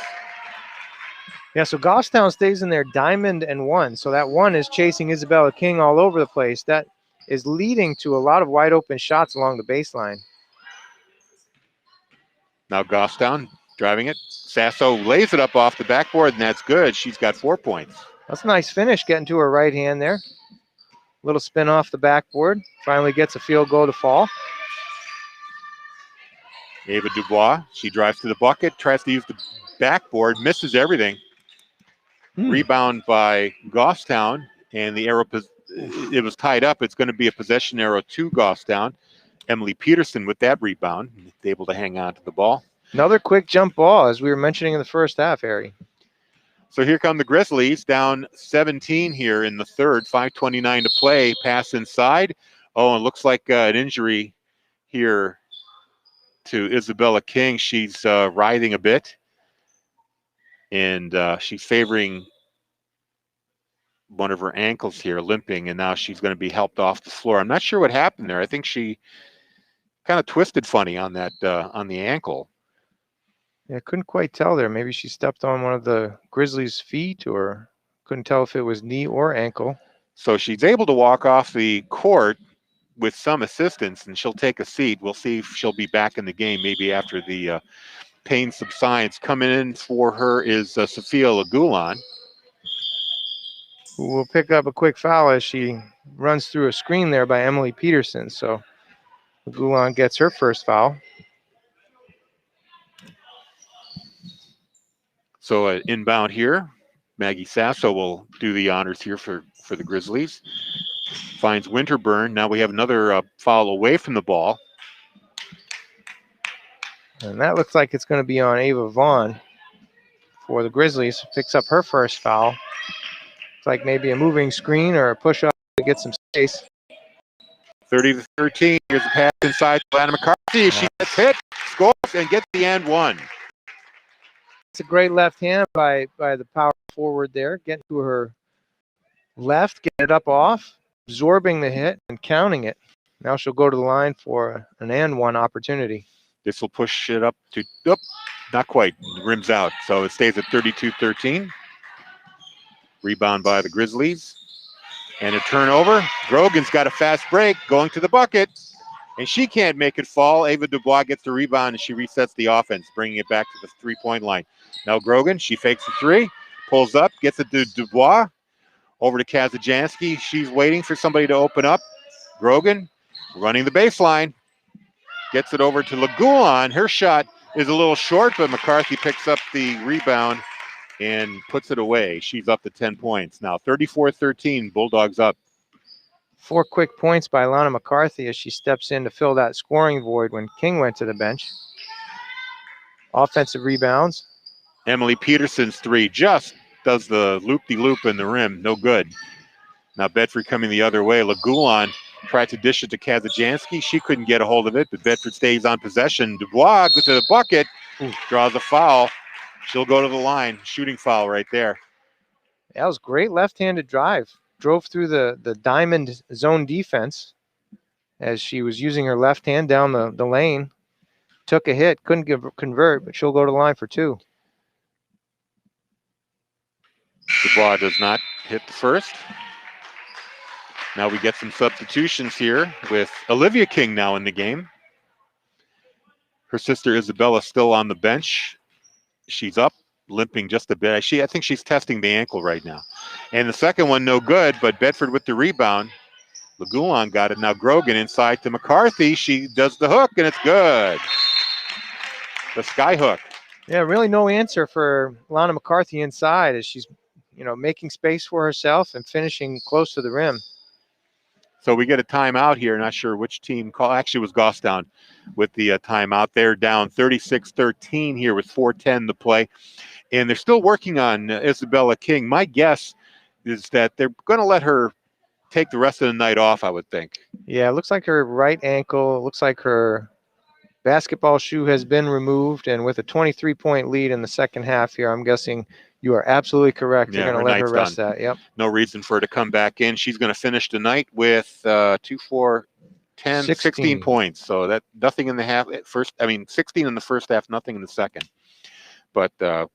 Yeah, so Goffstown stays in their diamond and 1. So that 1 is chasing Isabella King all over the place. That is leading to a lot of wide open shots along the baseline. Now Goffstown driving it. Sasso lays it up off the backboard, and that's good. She's got 4 points. That's a nice finish, getting to her right hand there. Little spin off the backboard. Finally gets a field goal to fall. Ava Dubois, she drives to the bucket, tries to use the backboard, misses everything. Rebound by Goffstown, and the it was tied up. It's going to be a possession arrow to Goffstown. Emily Peterson with that rebound, able to hang on to the ball. Another quick jump ball, as we were mentioning in the first half, Harry. So here come the Grizzlies, down 17 here in the third, 5:29 to play, pass inside. Oh, and looks like an injury here to Isabella King. She's writhing a bit, and she's favoring one of her ankles here, limping, and now she's going to be helped off the floor. I'm not sure what happened there. I think she kind of twisted funny on that on the ankle. Yeah, I couldn't quite tell there. Maybe she stepped on one of the Grizzlies' feet, or couldn't tell if it was knee or ankle. So she's able to walk off the court with some assistance, and she'll take a seat. We'll see if she'll be back in the game maybe after the pain subsides. Coming in for her is Sophia Lagulan, Who will pick up a quick foul as she runs through a screen there by Emily Peterson. So Gulan gets her first foul. So inbound here, Maggie Sasso will do the honors here for the Grizzlies. Finds Winterburn. Now we have another foul away from the ball. And that looks like it's going to be on Ava Vaughn for the Grizzlies. Picks up her first foul. It's like maybe a moving screen or a push-up to get some space. 30-13. Here's a pass inside to Lana McCarthy. She gets hit, scores, and gets the and one. It's a great left hand by the power forward there. Getting to her left, getting it up off, absorbing the hit, and counting it. Now she'll go to the line for an and one opportunity. This will push it up to, not quite, rims out. So it stays at 32-13. Rebound by the Grizzlies. And a turnover. Grogan's got a fast break, going to the bucket. And she can't make it fall. Ava Dubois gets the rebound, and she resets the offense, bringing it back to the three-point line. Now Grogan, she fakes the three, pulls up, gets it to Dubois. Over to Kazajanski. She's waiting for somebody to open up. Grogan running the baseline. Gets it over to Lagulan. Her shot is a little short, but McCarthy picks up the rebound and puts it away. She's up to 10 points now. 34-13, Bulldogs up. 4 quick points by Lana McCarthy as she steps in to fill that scoring void when King went to the bench. Offensive rebounds. Emily Peterson's three just does the loop-de-loop in the rim. No good. Now Bedford coming the other way. Lagulan tried to dish it to Kazajanski. She couldn't get a hold of it, but Bedford stays on possession. Dubois goes to the bucket, draws a foul. She'll go to the line. Shooting foul right there. That was great left-handed drive. Drove through the diamond zone defense as she was using her left hand down the lane. Took a hit, couldn't convert, but she'll go to the line for two. Dubois does not hit the first. Now we get some substitutions here with Olivia King now in the game. Her sister Isabella still on the bench. She's up, limping just a bit. I think she's testing the ankle right now. And the second one, no good, but Bedford with the rebound. Lagulan got it. Now Grogan inside to McCarthy. She does the hook, and it's good. The sky hook. Yeah, really no answer for Lana McCarthy inside as she's, making space for herself and finishing close to the rim. So we get a timeout here. Not sure which team called. Actually, it was Goffstown with the timeout. They're down 36-13 here with 4:10 to play. And they're still working on Isabella King. My guess is that they're going to let her take the rest of the night off, I would think. Yeah, it looks like her right ankle, it looks like her basketball shoe has been removed. And with a 23-point lead in the second half here, I'm guessing you are absolutely correct. They're going to let her rest that. Yep. No reason for her to come back in. She's going to finish tonight with 2, 4, 10, 16 points. So that nothing in the half. 16 in the first half, nothing in the second. But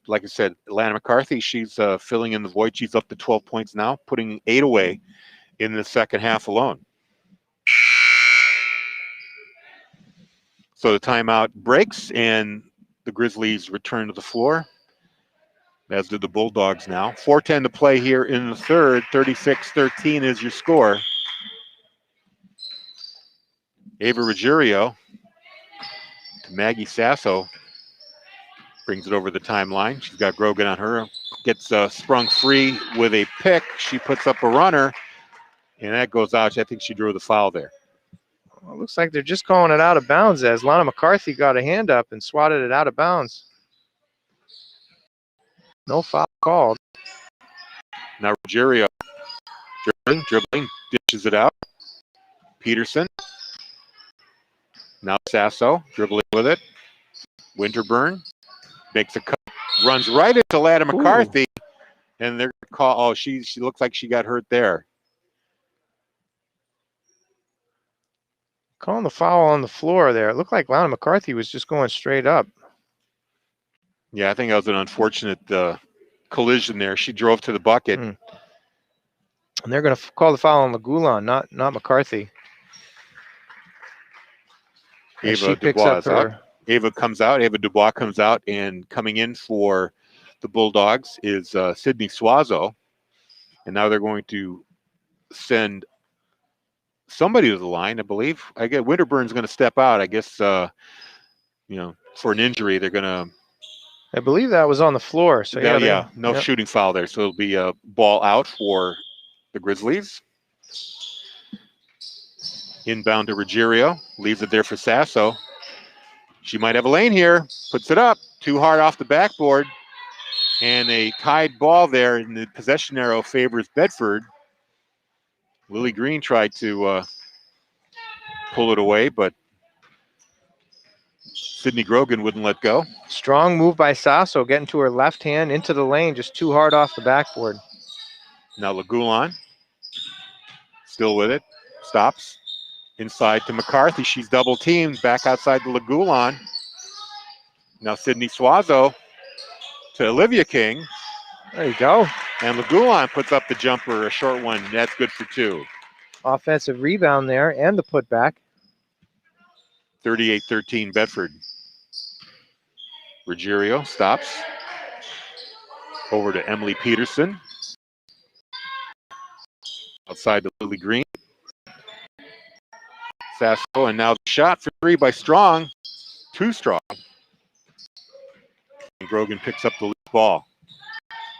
like I said, Lana McCarthy, she's filling in the void. She's up to 12 points now, putting 8 away in the second half alone. So the timeout breaks, and the Grizzlies return to the floor, as did the Bulldogs now. 4:10 to play here in the third. 36-13 is your score. Ava Ruggiero to Maggie Sasso. Brings it over the timeline. She's got Grogan on her. Gets sprung free with a pick. She puts up a runner. And that goes out. I think she drew the foul there. Well, it looks like they're just calling it out of bounds as Lana McCarthy got a hand up and swatted it out of bounds. No foul called. Now Ruggiero dribbling, dishes it out. Peterson. Now Sasso dribbling with it. Winterburn makes a cut, runs right into Lana McCarthy, and they're call. Oh, she looks like she got hurt there. Calling the foul on the floor there. It looked like Lana McCarthy was just going straight up. Yeah, I think that was an unfortunate collision there. She drove to the bucket. And they're going to call the foul on Lagulan, not McCarthy. Ava Dubois is out. Ava comes out. Ava Dubois comes out, and coming in for the Bulldogs is Sydney Suazo. And now they're going to send somebody to the line, I believe. I guess Winterburn's going to step out. I guess, for an injury, they're going to. I believe that was on the floor. So no shooting foul there. So it'll be a ball out for the Grizzlies. Inbound to Ruggiero. Leaves it there for Sasso. She might have a lane here. Puts it up. Too hard off the backboard. And a tied ball there in the possession arrow favors Bedford. Lily Green tried to pull it away, but Sydney Grogan wouldn't let go. Strong move by Sasso, getting to her left hand into the lane, just too hard off the backboard. Now Lagulan, still with it, stops. Inside to McCarthy, she's double teamed, back outside to Lagulan. Now Sydney Suazo to Olivia King. There you go. And Lagulan puts up the jumper, a short one, that's good for two. Offensive rebound there and the putback. 38-13 Bedford. Ruggiero stops. Over to Emily Peterson. Outside to Lily Green. Sasso, and now the shot for three by Strong. Too strong. And Grogan picks up the loose ball.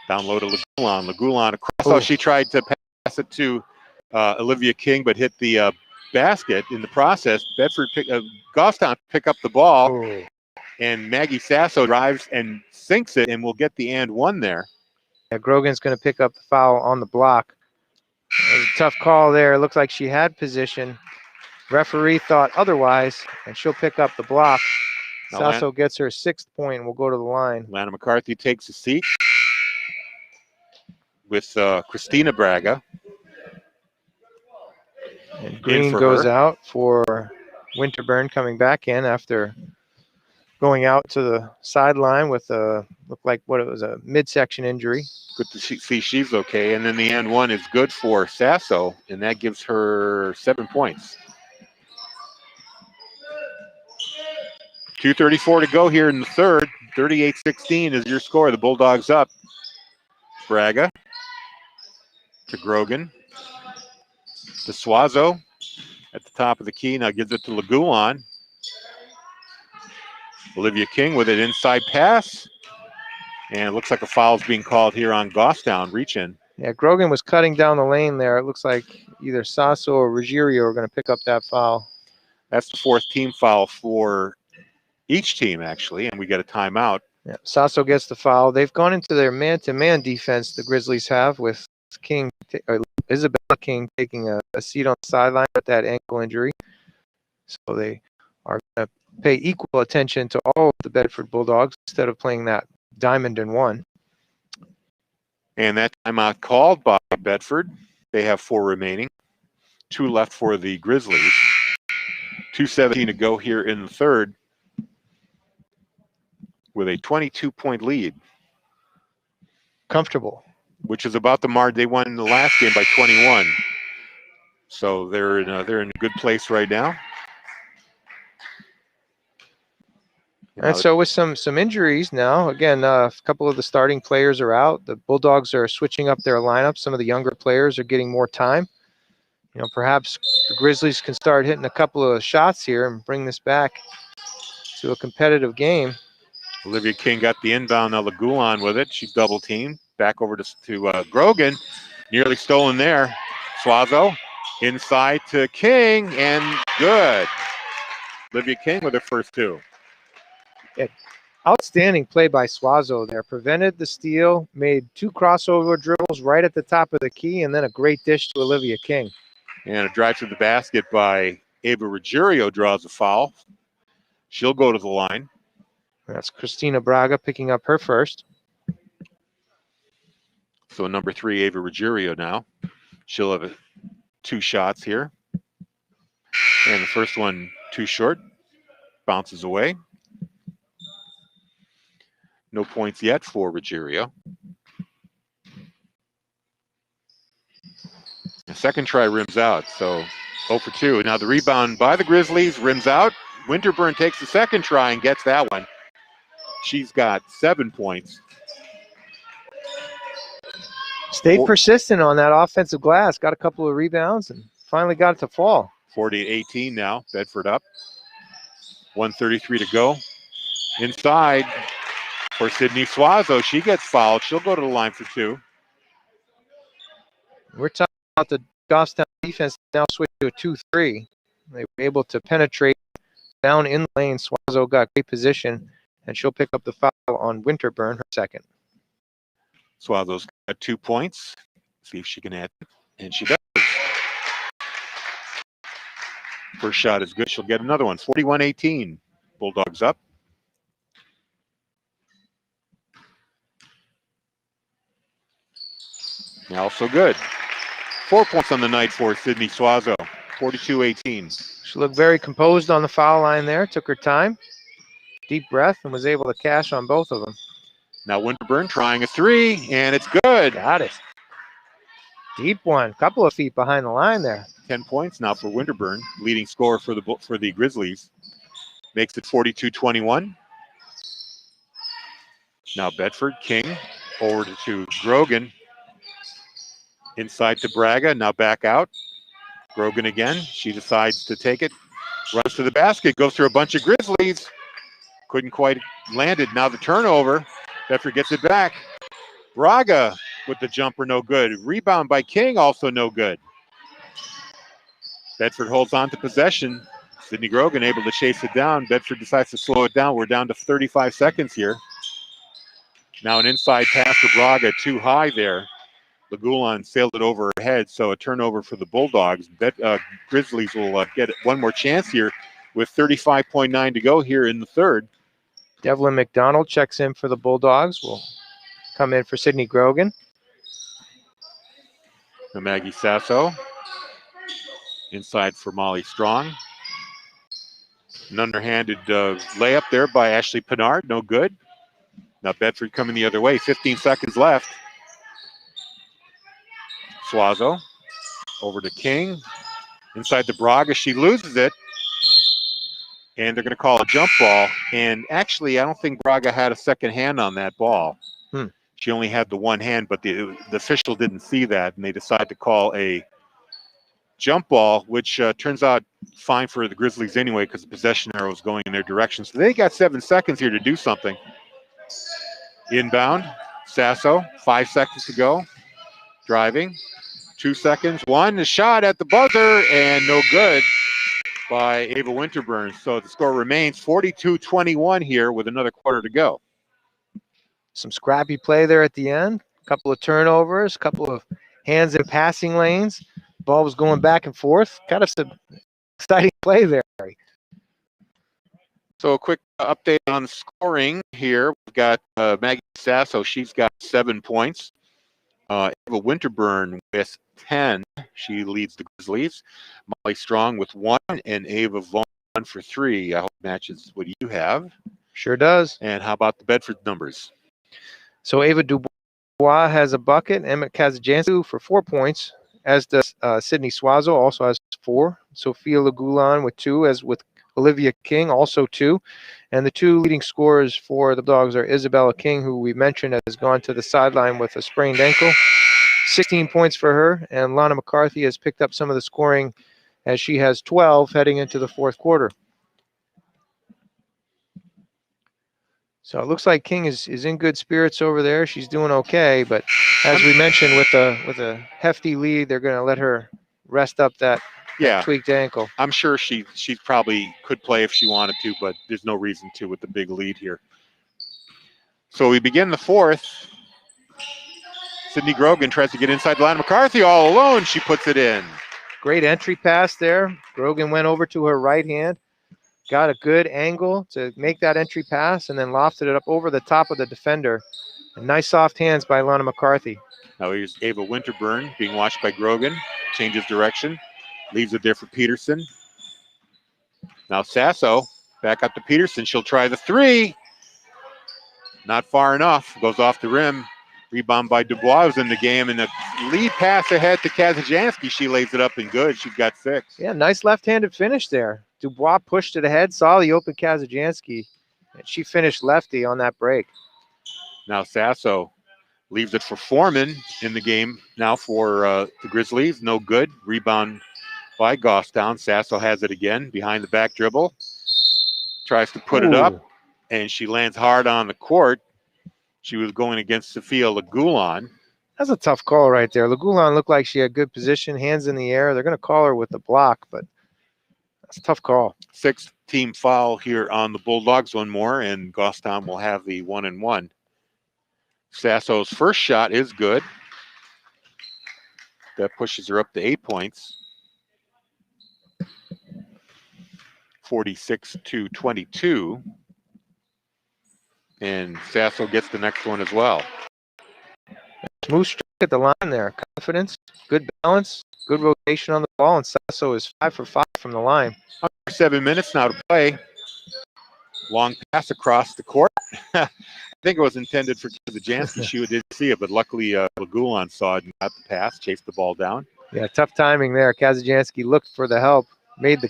Down low to Lagulan. Lagulan across. Oh, she tried to pass it to Olivia King, but hit the basket in the process. Bedford Goffstown pick up the ball. And Maggie Sasso drives and sinks it, and we'll get the and one there. Yeah, Grogan's going to pick up the foul on the block. It was a tough call there. It looked like she had position. Referee thought otherwise, and she'll pick up the block. Sasso gets her 6th point and will go to the line. Lana McCarthy takes a seat with Christina Braga. And Green goes out for Winterburn coming back in after going out to the sideline with looked like what it was, a midsection injury. Good to see she's okay. And then the and one is good for Sasso, and that gives her 7 points. 2:34 to go here in the third. 38-16 is your score. The Bulldogs up. Braga to Grogan to Suazo at the top of the key. Now gives it to Lagulan. Olivia King with it inside pass. And it looks like a foul is being called here on Goffstown. Reach in. Yeah, Grogan was cutting down the lane there. It looks like either Sasso or Ruggiero are going to pick up that foul. That's the 4th team foul for each team, actually, and we get a timeout. Yeah, Sasso gets the foul. They've gone into their man-to-man defense, the Grizzlies have, with King, Isabella King taking a seat on the sideline with that ankle injury. So they are going to pay equal attention to all of the Bedford Bulldogs instead of playing that diamond and one. And that timeout called by Bedford. They have 4 remaining. 2 left for the Grizzlies. 2:17 to go here in the third with a 22-point lead. Comfortable. Which is about the mark. They won the last game by 21. So they're in a good place right now. And so with some injuries now, again, a couple of the starting players are out. The Bulldogs are switching up their lineup. Some of the younger players are getting more time. Perhaps the Grizzlies can start hitting a couple of shots here and bring this back to a competitive game. Olivia King got the inbound. Now Lagulan with it. She's double teamed. Back over to Grogan. Nearly stolen there. Suazo Inside to King, and good. Olivia King with her first two. Outstanding play by Suazo there. Prevented the steal, made two crossover dribbles right at the top of the key, and then a great dish to Olivia King. And a drive to the basket by Ava Ruggiero draws a foul. She'll go to the line. That's Christina Braga picking up her first. So number 3, Ava Ruggiero now. She'll have 2 shots here. And the first one too short. Bounces away. No points yet for Ruggiero. The second try rims out, so 0 for 2. Now the rebound by the Grizzlies rims out. Winterburn takes the second try and gets that one. She's got 7 points. Stayed persistent on that offensive glass. Got a couple of rebounds and finally got it to fall. 40-18 now. Bedford up. 1:33 to go. Inside for Sydney Suazo. She gets fouled. She'll go to the line for 2. We're talking about the Goffstown defense now switched to a 2-3. They were able to penetrate down in the lane. Suazo got great position, and she'll pick up the foul on Winterburn, her second. Suazo's got 2 points. See if she can add. And she does. First shot is good. She'll get another one. 41-18. Bulldogs up. Now also good. 4 points on the night for Sydney Suazo. 42-18. She looked very composed on the foul line there. Took her time. Deep breath and was able to cash on both of them. Now Winterburn trying a 3, and it's good. Got it. Deep one. Couple of feet behind the line there. 10 points now for Winterburn, leading scorer for the Grizzlies. Makes it 42-21. Now Bedford, King, over to Grogan. Inside to Braga, now back out. Grogan again, she decides to take it. Runs to the basket, goes through a bunch of Grizzlies. Couldn't quite land it. Now the turnover. Bedford gets it back. Braga with the jumper, no good. Rebound by King, also no good. Bedford holds on to possession. Sydney Grogan able to chase it down. Bedford decides to slow it down. We're down to 35 seconds here. Now an inside pass for Braga, too high there. Lagulon sailed it over her head, so a turnover for the Bulldogs. Grizzlies will get one more chance here with 35.9 to go here in the third. Devlin McDonald checks in for the Bulldogs. Will come in for Sydney Grogan. Now Maggie Sasso. Inside for Molly Strong. An underhanded layup there by Ashley Pinard. No good. Now Bedford coming the other way. 15 seconds left. Suazo over to King. Inside to Braga. She loses it. And they're going to call a jump ball. And actually, I don't think Braga had a second hand on that ball. She only had the one hand, but the official didn't see that. And they decided to call a jump ball, which turns out fine for the Grizzlies anyway because the possession arrow is going in their direction. So they got 7 seconds here to do something. Inbound, Sasso, 5 seconds to go. Driving, 2 seconds. One, a shot at the buzzer, and no good by Ava Winterburn. So the score remains 42-21 here with another quarter to go. Some scrappy play there at the end. A couple of turnovers, a couple of hands in passing lanes. Ball was going back and forth. Kind of some exciting play there. So a quick update on scoring here. We've got Maggie Sasso. She's got 7 points. Ava Winterburn with 10. She leads the Grizzlies. Molly Strong with 1, and Ava Vaughn for 3. I hope it matches what you have. Sure does. And how about the Bedford numbers? So Ava Dubois has a bucket. Emma Kazajansu for 4 points, as does Sydney Suazo, also has 4. Sophia Lagulon with 2, as with Olivia King, also 2. And the 2 leading scorers for the Dogs are Isabella King, who we mentioned has gone to the sideline with a sprained ankle. 16 points for her. And Lana McCarthy has picked up some of the scoring as she has 12 heading into the fourth quarter. So it looks like King is in good spirits over there. She's doing okay, but as we mentioned, with a hefty lead, they're going to let her rest up that Yeah, tweaked ankle. I'm sure she probably could play if she wanted to, but there's no reason to with the big lead here. So we begin the fourth. Sydney Grogan tries to get inside Lana McCarthy all alone. She puts it in. Great entry pass there. Grogan went over to her right hand, got a good angle to make that entry pass, and then lofted it up over the top of the defender. And nice soft hands by Lana McCarthy. Now here's Ava Winterburn being watched by Grogan. Changes direction. Leaves it there for Peterson. Now Sasso back up to Peterson. She'll try the three. Not far enough. Goes off the rim. Rebound by Dubois was in the game. And the lead pass ahead to Kazajanski. She lays it up and good. She's got 6. Yeah, nice left-handed finish there. Dubois pushed it ahead, saw the open Kazajanski, and she finished lefty on that break. Now Sasso leaves it for Foreman in the game now for the Grizzlies. No good. Rebound by Goffstown. Sasso has it again behind the back dribble. Tries to put it up, and she lands hard on the court. She was going against Sophia Lagulon. That's a tough call right there. Lagulon looked like she had good position, hands in the air. They're going to call her with the block, but that's a tough call. 6th team foul here on the Bulldogs. One more, and Goffstown will have the 1-and-1. Sasso's first shot is good. That pushes her up to 8 points. 46-22. And Sasso gets the next one as well. Smooth strike at the line there. Confidence, good balance, good rotation on the ball, and Sasso is 5 for 5 from the line. Under 7 minutes now to play. Long pass across the court. I think it was intended for Kazajanski. She didn't see it, but luckily Lagulon saw it and got the pass, chased the ball down. Yeah, tough timing there. Kazajanski looked for the help, made the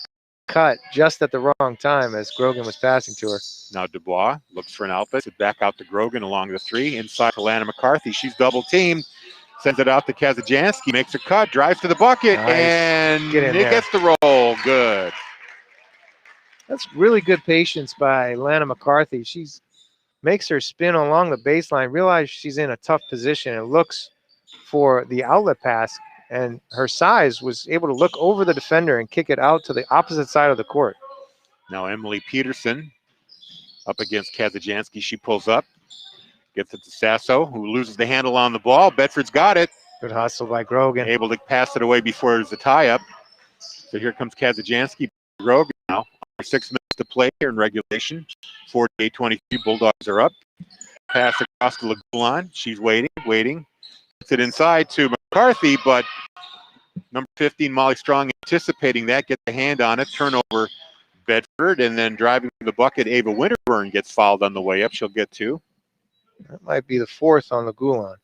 cut just at the wrong time as Grogan was passing to her. Now Dubois looks for an outlet. Back out to Grogan along the 3. Inside to Lana McCarthy. She's double teamed. Sends it out to Kazajanski. Makes a cut. Drives to the bucket. Nice. And Get in it there. gets the roll. Good. That's really good patience by Lana McCarthy. She's makes her spin along the baseline, realize she's in a tough position, and looks for the outlet pass. And her size was able to look over the defender and kick it out to the opposite side of the court. Now Emily Peterson up against Kazajanski. She pulls up. Gets it to Sasso, who loses the handle on the ball. Bedford's got it. Good hustle by Grogan. Able to pass it away before there's a tie-up. So here comes Kazajanski. Grogan now. 6 minutes to play here in regulation. 48-23. Bulldogs are up. Pass across to Lagulon. She's waiting. Puts it inside to McCarthy, but number 15, Molly Strong, anticipating that, gets a hand on it. Turnover, Bedford, and then driving to the bucket, Ava Winterburn gets fouled on the way up. She'll get 2. That might be the 4th on Lagulon.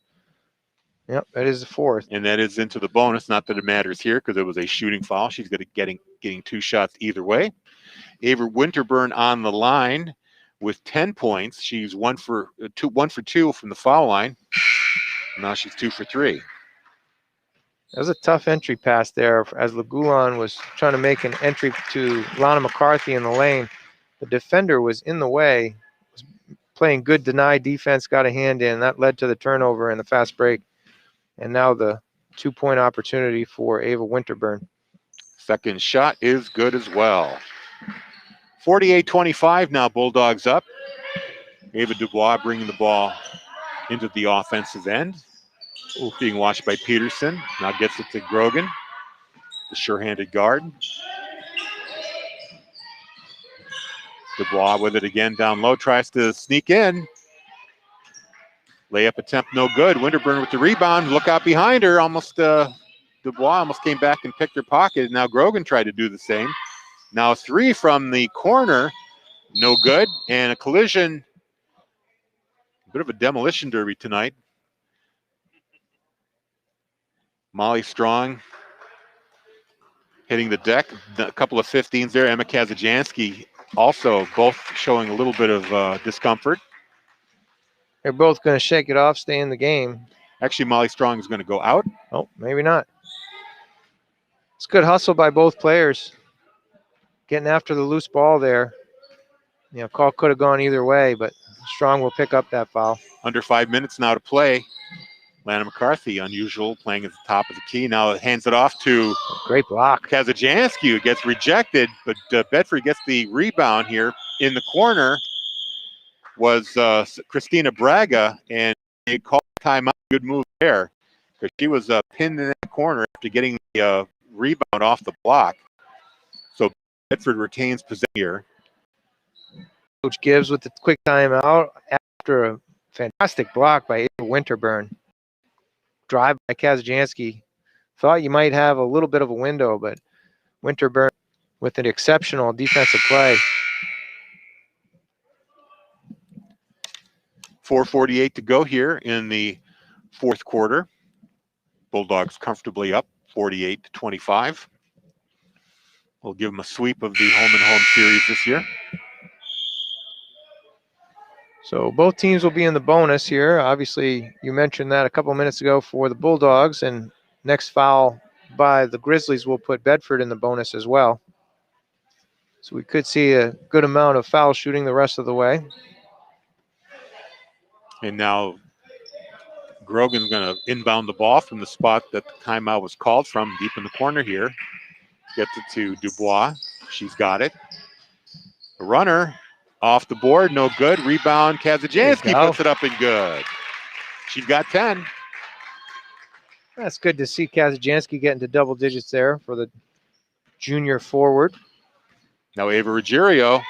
Yep, that is the 4th. And that is into the bonus. Not that it matters here because it was a shooting foul. She's going to getting 2 shots either way. Ava Winterburn on the line with 10 points. She's 1 for 2 from the foul line. Now she's 2 for 3. That was a tough entry pass there as Lagulon was trying to make an entry to Lana McCarthy in the lane. The defender was in the way, was playing good deny defense, got a hand in. That led to the turnover and the fast break. And now the 2-point opportunity for Ava Winterburn. Second shot is good as well. 48-25 now, Bulldogs up. Ava Dubois bringing the ball into the offensive end. Being watched by Peterson. Now gets it to Grogan, the sure-handed guard. Dubois with it again down low, tries to sneak in. Layup attempt no good. Winterburn with the rebound. Look out behind her. Dubois almost came back and picked her pocket. Now Grogan tried to do the same. Now 3 from the corner. No good. And a collision. A bit of a demolition derby tonight. Molly Strong hitting the deck. A couple of 15s there. Emma Kazajanski also both showing a little bit of discomfort. They're both going to shake it off, stay in the game. Actually, Molly Strong is going to go out. Oh, maybe not. It's good hustle by both players. Getting after the loose ball there. You know, call could have gone either way, but Strong will pick up that foul. Under 5 minutes now to play. Lana McCarthy, unusual, playing at the top of the key. Now hands it off to Great block. Kazajansky, who gets rejected, but Bedford gets the rebound here. In the corner was Christina Braga, and they called timeout. Good move there, because she was pinned in that corner after getting the rebound off the block. So Bedford retains possession here. Coach Gibbs with the quick timeout after a fantastic block by Ava Winterburn. Drive by Kazajansky. Thought you might have a little bit of a window, but Winterburn with an exceptional defensive play. 4:48 to go here in the fourth quarter. Bulldogs comfortably up 48-25. We'll give them a sweep of the home-and-home series this year. So both teams will be in the bonus here. Obviously, you mentioned that a couple minutes ago for the Bulldogs, and next foul by the Grizzlies will put Bedford in the bonus as well. So we could see a good amount of foul shooting the rest of the way. And now Grogan's going to inbound the ball from the spot that the timeout was called from, deep in the corner here. Gets it to Dubois. She's got it. A runner off the board, no good. Rebound, Kazajansky puts it up and good. She's got 10. That's good to see Kazajansky get into double digits there for the junior forward. Now Ava Ruggiero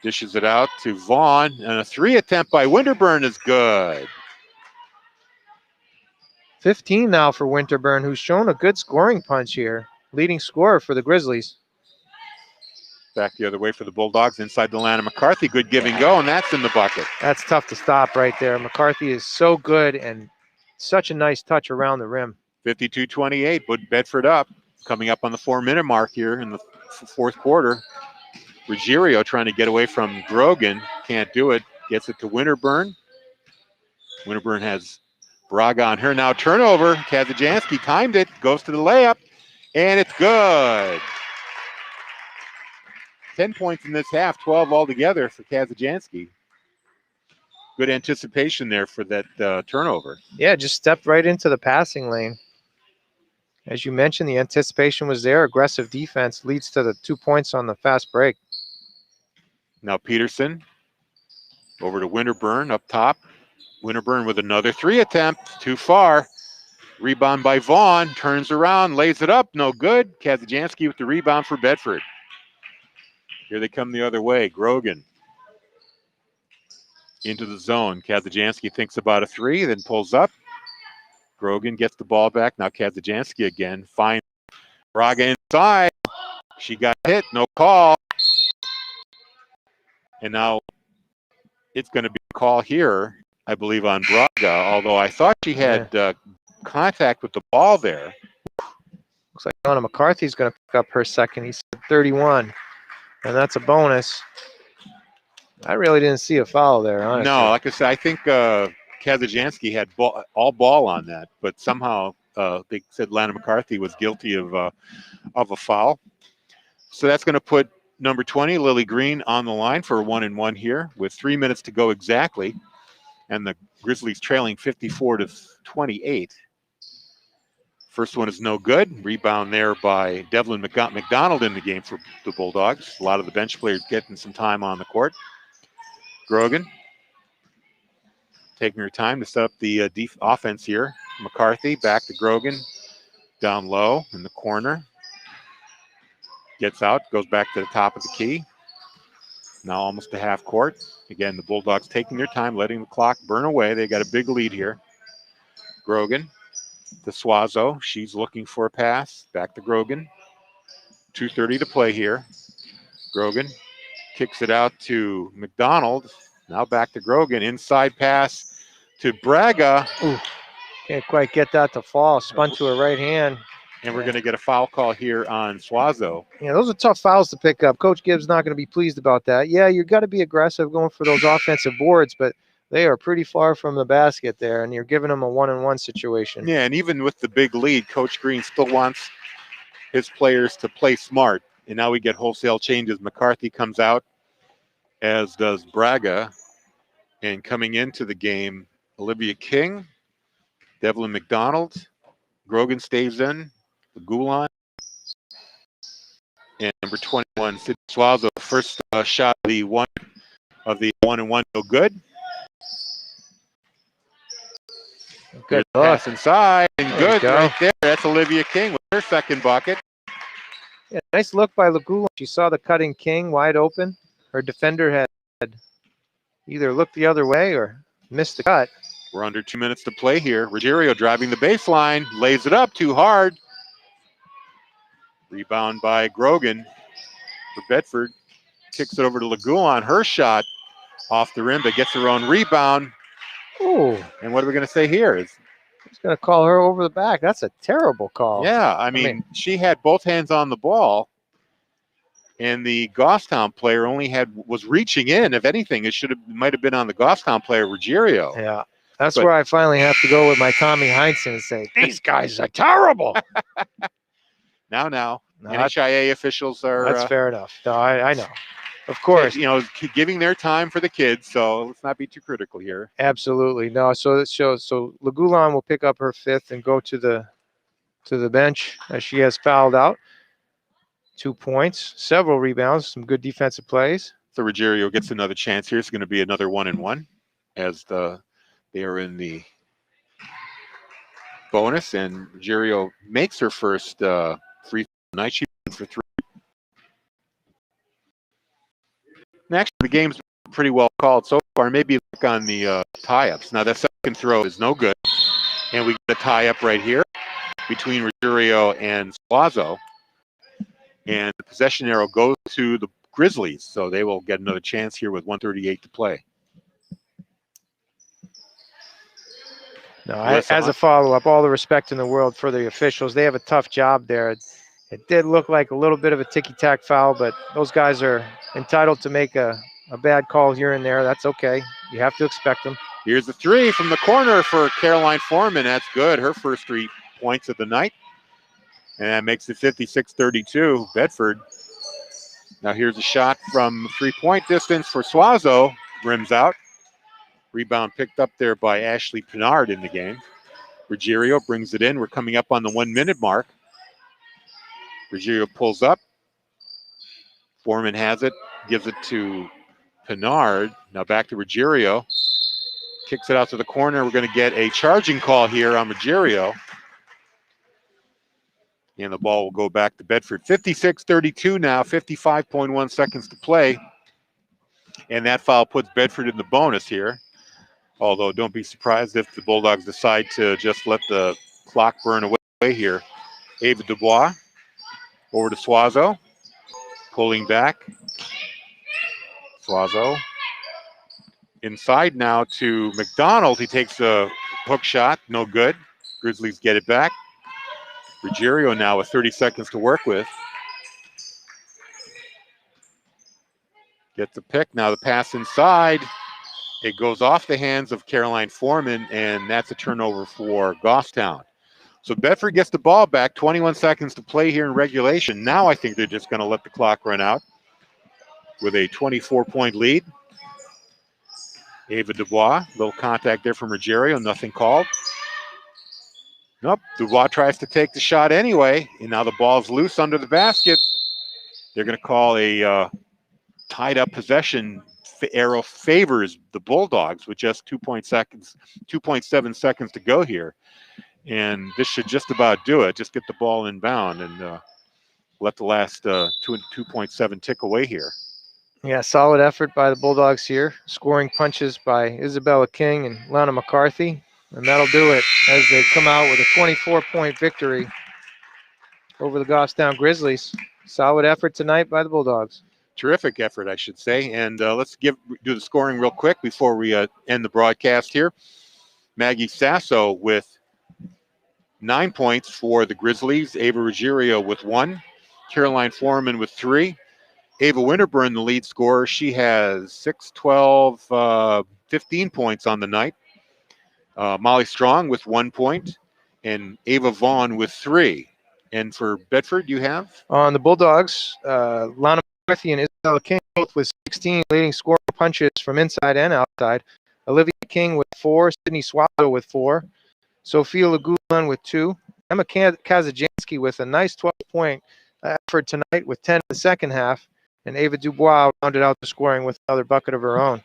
dishes it out to Vaughn, and a three attempt by Winterburn is good. 15 now for Winterburn, who's shown a good scoring punch here. Leading scorer for the Grizzlies. Back the other way for the Bulldogs, inside the Lana McCarthy. Good give and go, and that's in the bucket. That's tough to stop right there. McCarthy is so good and such a nice touch around the rim. 52-28, but Bedford up. Coming up on the 4-minute mark here in the fourth quarter. Ruggiero trying to get away from Grogan. Can't do it. Gets it to Winterburn. Winterburn has Braga on her. Now turnover. Kazajansky timed it. Goes to the layup. And it's good. 10 points in this half. 12 altogether for Kazajansky. Good anticipation there for that turnover. Yeah, just stepped right into the passing lane. As you mentioned, the anticipation was there. Aggressive defense leads to the 2 points on the fast break. Now Peterson over to Winterburn up top. Winterburn with another three attempt. Too far. Rebound by Vaughn. Turns around, lays it up. No good. Kazajansky with the rebound for Bedford. Here they come the other way. Grogan into the zone. Kazajansky thinks about a three, then pulls up. Grogan gets the ball back. Now Kazajansky again. Finds Braga inside. She got hit. No call. And now it's going to be a call here, I believe, on Braga, although I thought she had contact with the ball there. Looks like Donna McCarthy's going to pick up her second. He said 31, and that's a bonus. I really didn't see a foul there, honestly. No, like I said, I think Kazajansky had all ball on that, but somehow they said Lana McCarthy was guilty of a foul. So that's going to put number 20, Lily Green, on the line for a 1-and-1 here with 3 minutes to go exactly. And the Grizzlies trailing 54-28. First one is no good. Rebound there by Devlin McDonald in the game for the Bulldogs. A lot of the bench players getting some time on the court. Grogan taking her time to set up the offense here. McCarthy back to Grogan. Down low in the corner. Gets out, goes back to the top of the key. Now almost to half court. Again, the Bulldogs taking their time, letting the clock burn away. They got a big lead here. Grogan to Suazo. She's looking for a pass. Back to Grogan. 2:30 to play here. Grogan kicks it out to McDonald. Now back to Grogan. Inside pass to Braga. Ooh, can't quite get that to fall. Spun to her right hand. And we're going to get a foul call here on Suazo. Yeah, those are tough fouls to pick up. Coach Gibbs not going to be pleased about that. Yeah, you've got to be aggressive going for those offensive boards, but they are pretty far from the basket there, and you're giving them a 1-on-1 situation. Yeah, and even with the big lead, Coach Green still wants his players to play smart. And now we get wholesale changes. McCarthy comes out, as does Braga. And coming into the game, Olivia King Devlin McDonald. Grogan stays in. Gulan. And number 21, Sid Suazo. First shot of the 1-and-1, no good. Good Pass inside, and There good you go. right there. That's Olivia King with her second bucket. Yeah, nice look by Lagula. She saw the cutting king wide open. Her defender had either looked the other way or missed the cut. We're under 2 minutes to play here. Ruggiero driving the baseline, lays it up too hard. Rebound by Grogan for Bedford. Kicks it over to Lagula. Her shot off the rim, but gets her own rebound. Ooh, And what are we going to say here? he's going to call her over the back. That's a terrible call. Yeah, I mean, she had both hands on the ball, and the Goffstown player was reaching in. If anything, it might have been on the Goffstown player, Ruggiero. Yeah, that's where I finally have to go with my Tommy Heinsohn and say, these guys are terrible. Now, No, NHIA officials are. that's fair enough. No, I know. Of course. Giving their time for the kids, so let's not be too critical here. Absolutely. No, so Lagulan will pick up her fifth and go to the bench as she has fouled out. 2 points, several rebounds, some good defensive plays. So Ruggiero gets another chance here. It's going to be another 1-and-1 as they are in the bonus, and Ruggiero makes her first free throw night. She went for 3. And actually, the game's pretty well called so far. Maybe look on the tie-ups. Now, that second throw is no good, and we get a tie-up right here between Ruggiero and Suazo. And the possession arrow goes to the Grizzlies, so they will get another chance here with 1:38 to play. No, as a follow-up, all the respect in the world for the officials. They have a tough job there. It did look like a little bit of a ticky-tack foul, but those guys are entitled to make a bad call here and there. That's okay. You have to expect them. Here's the three from the corner for Caroline Foreman. That's good. Her first 3 points of the night. And that makes it 56-32, Bedford. Now here's a shot from 3-point distance for Suazo. Rims out. Rebound picked up there by Ashley Pinard in the game. Ruggiero brings it in. We're coming up on the 1-minute mark. Ruggiero pulls up. Foreman has it, gives it to Pinard. Now back to Ruggiero. Kicks it out to the corner. We're going to get a charging call here on Ruggiero. And the ball will go back to Bedford. 56-32 now, 55.1 seconds to play. And that foul puts Bedford in the bonus here. Although don't be surprised if the Bulldogs decide to just let the clock burn away here. Ava Dubois over to Suazo. Pulling back. Suazo. Inside now to McDonald. He takes a hook shot. No good. Grizzlies get it back. Ruggiero now with 30 seconds to work with. Gets the pick. Now the pass inside. It goes off the hands of Caroline Foreman, and that's a turnover for Goffstown. So Bedford gets the ball back. 21 seconds to play here in regulation. Now I think they're just going to let the clock run out with a 24-point lead. Ava Dubois, little contact there from Ruggiero, nothing called. Nope, Dubois tries to take the shot anyway, and now the ball's loose under the basket. They're going to call a tied-up possession. Arrow favors the Bulldogs with just 2.7 seconds to go here. And this should just about do it. Just get the ball inbound and let the last 2.7 tick away here. Yeah, solid effort by the Bulldogs here. Scoring punches by Isabella King and Lana McCarthy. And that'll do it as they come out with a 24-point victory over the Goffstown Grizzlies. Solid effort tonight by the Bulldogs. Terrific effort, I should say. And let's do the scoring real quick before we end the broadcast here. Maggie Sasso with 9 points for the Grizzlies. Ava Ruggiero with 1. Caroline Foreman with 3. Ava Winterburn, the lead scorer. She has 6, 12, 15 points on the night. Molly Strong with 1 point. And Ava Vaughn with 3. And for Bedford, you have? On the Bulldogs, Lana McCarthy and Isabella King both with 16 leading scoring punches from inside and outside. Olivia King with 4, Sydney Suazo with 4. Sophia Lagulan with 2. Emma Kazajanski with a nice 12-point effort tonight with 10 in the second half. And Ava Dubois rounded out the scoring with another bucket of her own.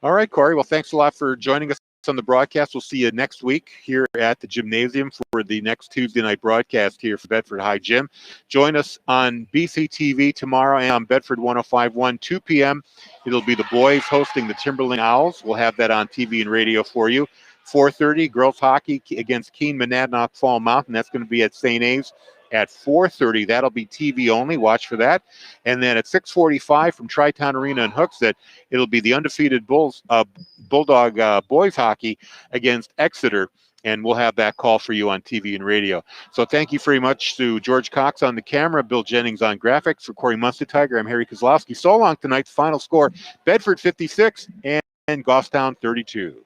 All right, Corey. Well, thanks a lot for joining us on the broadcast. We'll see you next week here at the gymnasium for the next Tuesday night broadcast here for Bedford High Gym. Join us on BCTV tomorrow and on Bedford 105.1, 2 p.m. It'll be the boys hosting the Timberland Owls. We'll have that on TV and radio for you. 4:30, girls hockey against Keene Monadnock Fall Mountain. That's going to be at St. A's at 4:30. That'll be TV only. Watch for that. And then at 6:45 from Tri-Town Arena in Hooksett, it'll be the undefeated Bulldog boys hockey against Exeter. And we'll have that call for you on TV and radio. So thank you very much to George Cox on the camera, Bill Jennings on graphics. For Corey Munster-Tiger, I'm Harry Kozlowski. So long tonight. Final score, Bedford 56 and Goffstown 32.